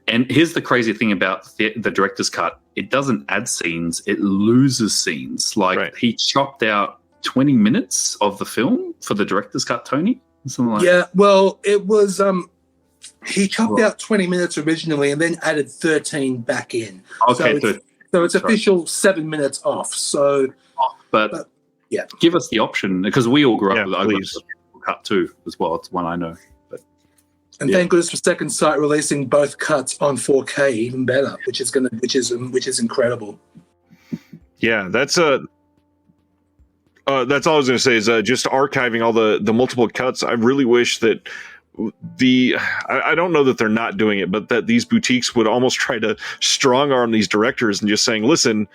And here's the crazy thing about the director's cut. It doesn't add scenes. It loses scenes. He chopped out 20 minutes of the film for the director's cut, Tony? Something like that. Well, it was he chopped out 20 minutes originally and then added 13 back in. Okay, so it's official 7 minutes off. So but give us the option because we all grew up with the cut too as well. It's one I know. And thank goodness for Second Sight releasing both cuts on 4K, even better, which is incredible. Yeah, that's all I was going to say is just archiving all the multiple cuts. I really wish that I don't know that they're not doing it, but that these boutiques would almost try to strong arm these directors and just saying, listen,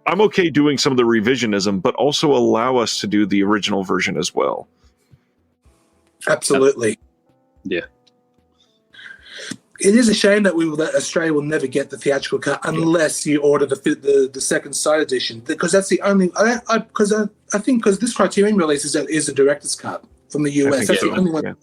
I'm okay doing some of the revisionism, but also allow us to do the original version as well. Absolutely. Yeah. It is a shame that Australia will never get the theatrical cut unless you order the Second Sight edition, because that's the only. I think because this Criterion release is a director's cut from the US. That's the only one. Yeah.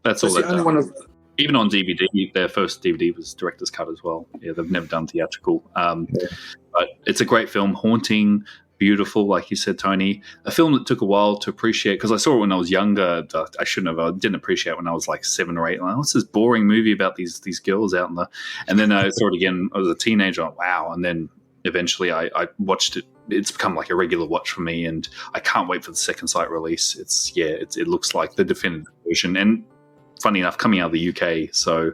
That's all. The only one. Even on DVD, their first DVD was director's cut as well. Yeah, they've never done theatrical. But it's a great film, haunting, beautiful, like you said, Tony. A film that took a while to appreciate because I saw it when I was younger. I shouldn't have. I didn't appreciate it when I was like 7 or 8. Like, what's this boring movie about these girls out in the? And then I saw it again as a teenager. Like, wow! And then eventually I watched it. It's become like a regular watch for me, and I can't wait for the Second Sight release. It looks like the definitive version, and funny enough, coming out of the UK. So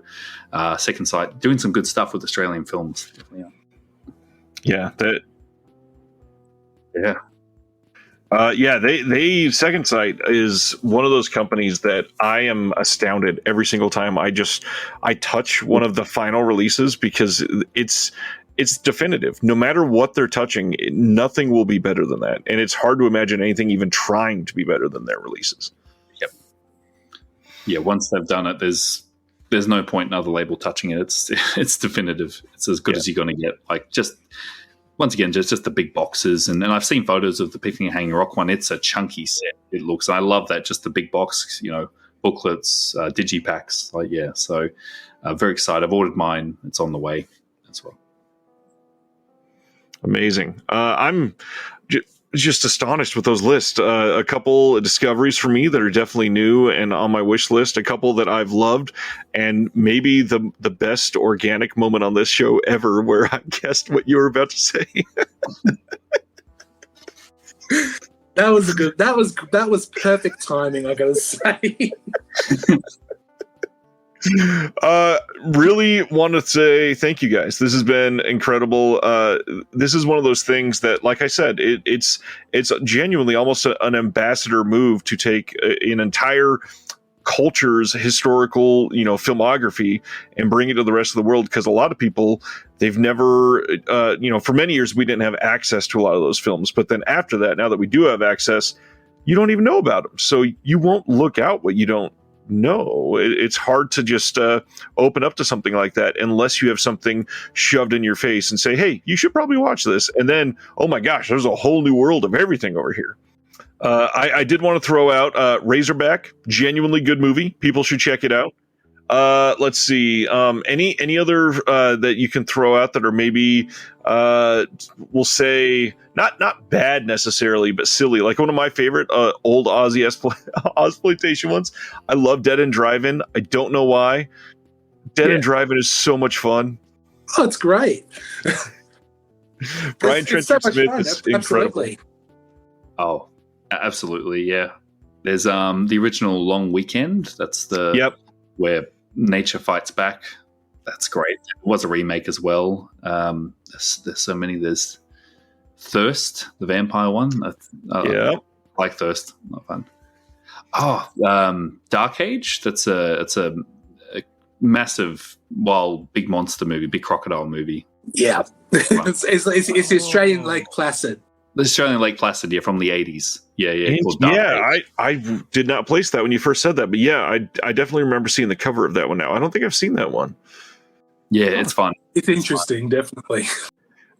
Second Sight doing some good stuff with Australian films. They Second Sight is one of those companies that I am astounded every single time I touch one of the final releases because it's definitive. No matter what they're touching, nothing will be better than that, and it's hard to imagine anything even trying to be better than their releases. Yeah, once they've done it, there's no point in other label touching it. It's definitive. It's as good as you're going to get. Like just once again, just the big boxes, and I've seen photos of the Picnic at Hanging Rock one. It's a chunky set. It looks. I love that. Just the big box, booklets, digipacks. So very excited. I've ordered mine. It's on the way as well. Amazing. I'm just astonished with those lists. A couple of discoveries for me that are definitely new and on my wish list. A couple that I've loved, and maybe the best organic moment on this show ever, where I guessed what you were about to say. That was perfect timing, I gotta say. Really want to say thank you guys. This has been incredible. This is one of those things that, like I said, it's genuinely almost an ambassador move to take an entire culture's historical, filmography and bring it to the rest of the world. Because a lot of people, they've never, for many years, we didn't have access to a lot of those films. But then after that, now that we do have access, you don't even know about them. So you won't look out what you don't know. It's hard to just open up to something like that unless you have something shoved in your face and say, hey, you should probably watch this. And then, oh my gosh, there's a whole new world of everything over here. I did want to throw out Razorback, genuinely good movie. People should check it out. Let's see. Any other that you can throw out that are maybe we'll say not bad necessarily, but silly. Like one of my favorite old Aussie exploitation ones. I love Dead End Drive-In. I don't know why. Dead End Drive-In is so much fun. Oh, it's great. Brian Trenchard Smith is incredible. Oh, absolutely, yeah. There's the original Long Weekend. That's the where nature fights back. That's great. It was a remake as well. There's so many. There's Thirst, the vampire one. I like Thirst. Not fun. Oh, Dark Age. It's a massive, big monster movie, big crocodile movie. Yeah, it's the Australian Lake Placid. The Australian Lake Placid, from the 80s. I did not place that when you first said that, but I definitely remember seeing the cover of that one now. I don't think I've seen that one. Yeah, it's fun. It's interesting, definitely.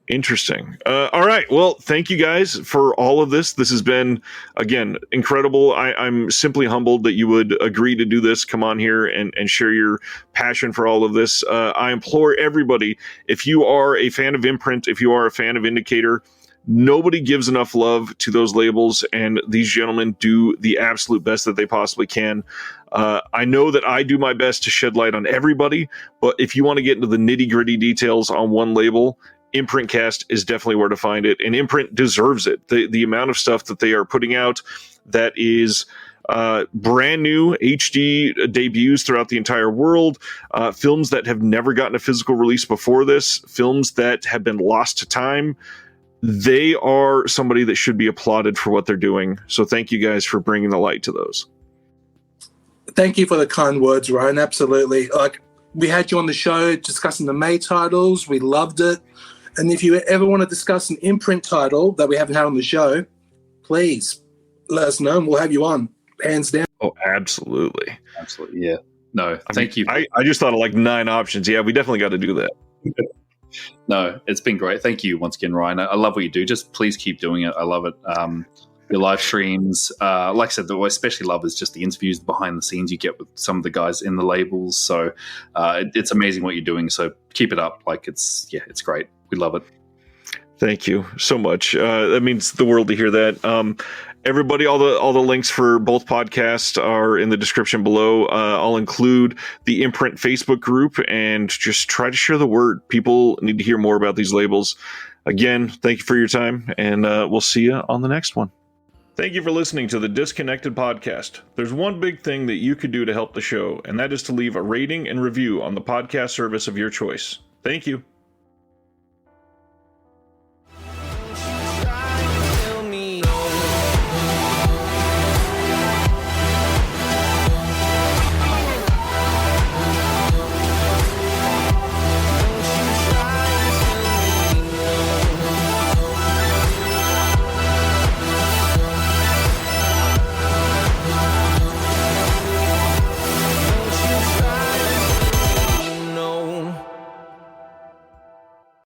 Interesting. All right. Well, thank you guys for all of this. This has been, again, incredible. I'm simply humbled that you would agree to do this. Come on here and share your passion for all of this. I implore everybody, if you are a fan of Imprint, if you are a fan of Indicator, nobody gives enough love to those labels, and these gentlemen do the absolute best that they possibly can. I know that I do my best to shed light on everybody, but if you want to get into the nitty-gritty details on one label, Imprintcast is definitely where to find it, and Imprint deserves it. The amount of stuff that they are putting out that is brand new HD debuts throughout the entire world, films that have never gotten a physical release before this, films that have been lost to time. They are somebody that should be applauded for what they're doing. So thank you guys for bringing the light to those. Thank you for the kind words, Ryan. Absolutely. We had you on the show discussing the May titles. We loved it. And if you ever want to discuss an Imprint title that we haven't had on the show, please let us know and we'll have you on, hands down. Oh, absolutely. Absolutely, yeah. No, thank you. I just thought of 9 options. Yeah, we definitely got to do that. No, it's been great. Thank you once again, Ryan. I love what you do. Just please keep doing it. I love it. Your live streams, like I said, what I especially love is just the interviews behind the scenes you get with some of the guys in the labels. So it's amazing what you're doing. So keep it up. It's great. We love it. Thank you so much. That means the world to hear that. Everybody, all the links for both podcasts are in the description below. I'll include the Imprint Facebook group and just try to share the word. People need to hear more about these labels. Again, thank you for your time, and we'll see you on the next one. Thank you for listening to the Disconnected Podcast. There's one big thing that you could do to help the show, and that is to leave a rating and review on the podcast service of your choice. Thank you.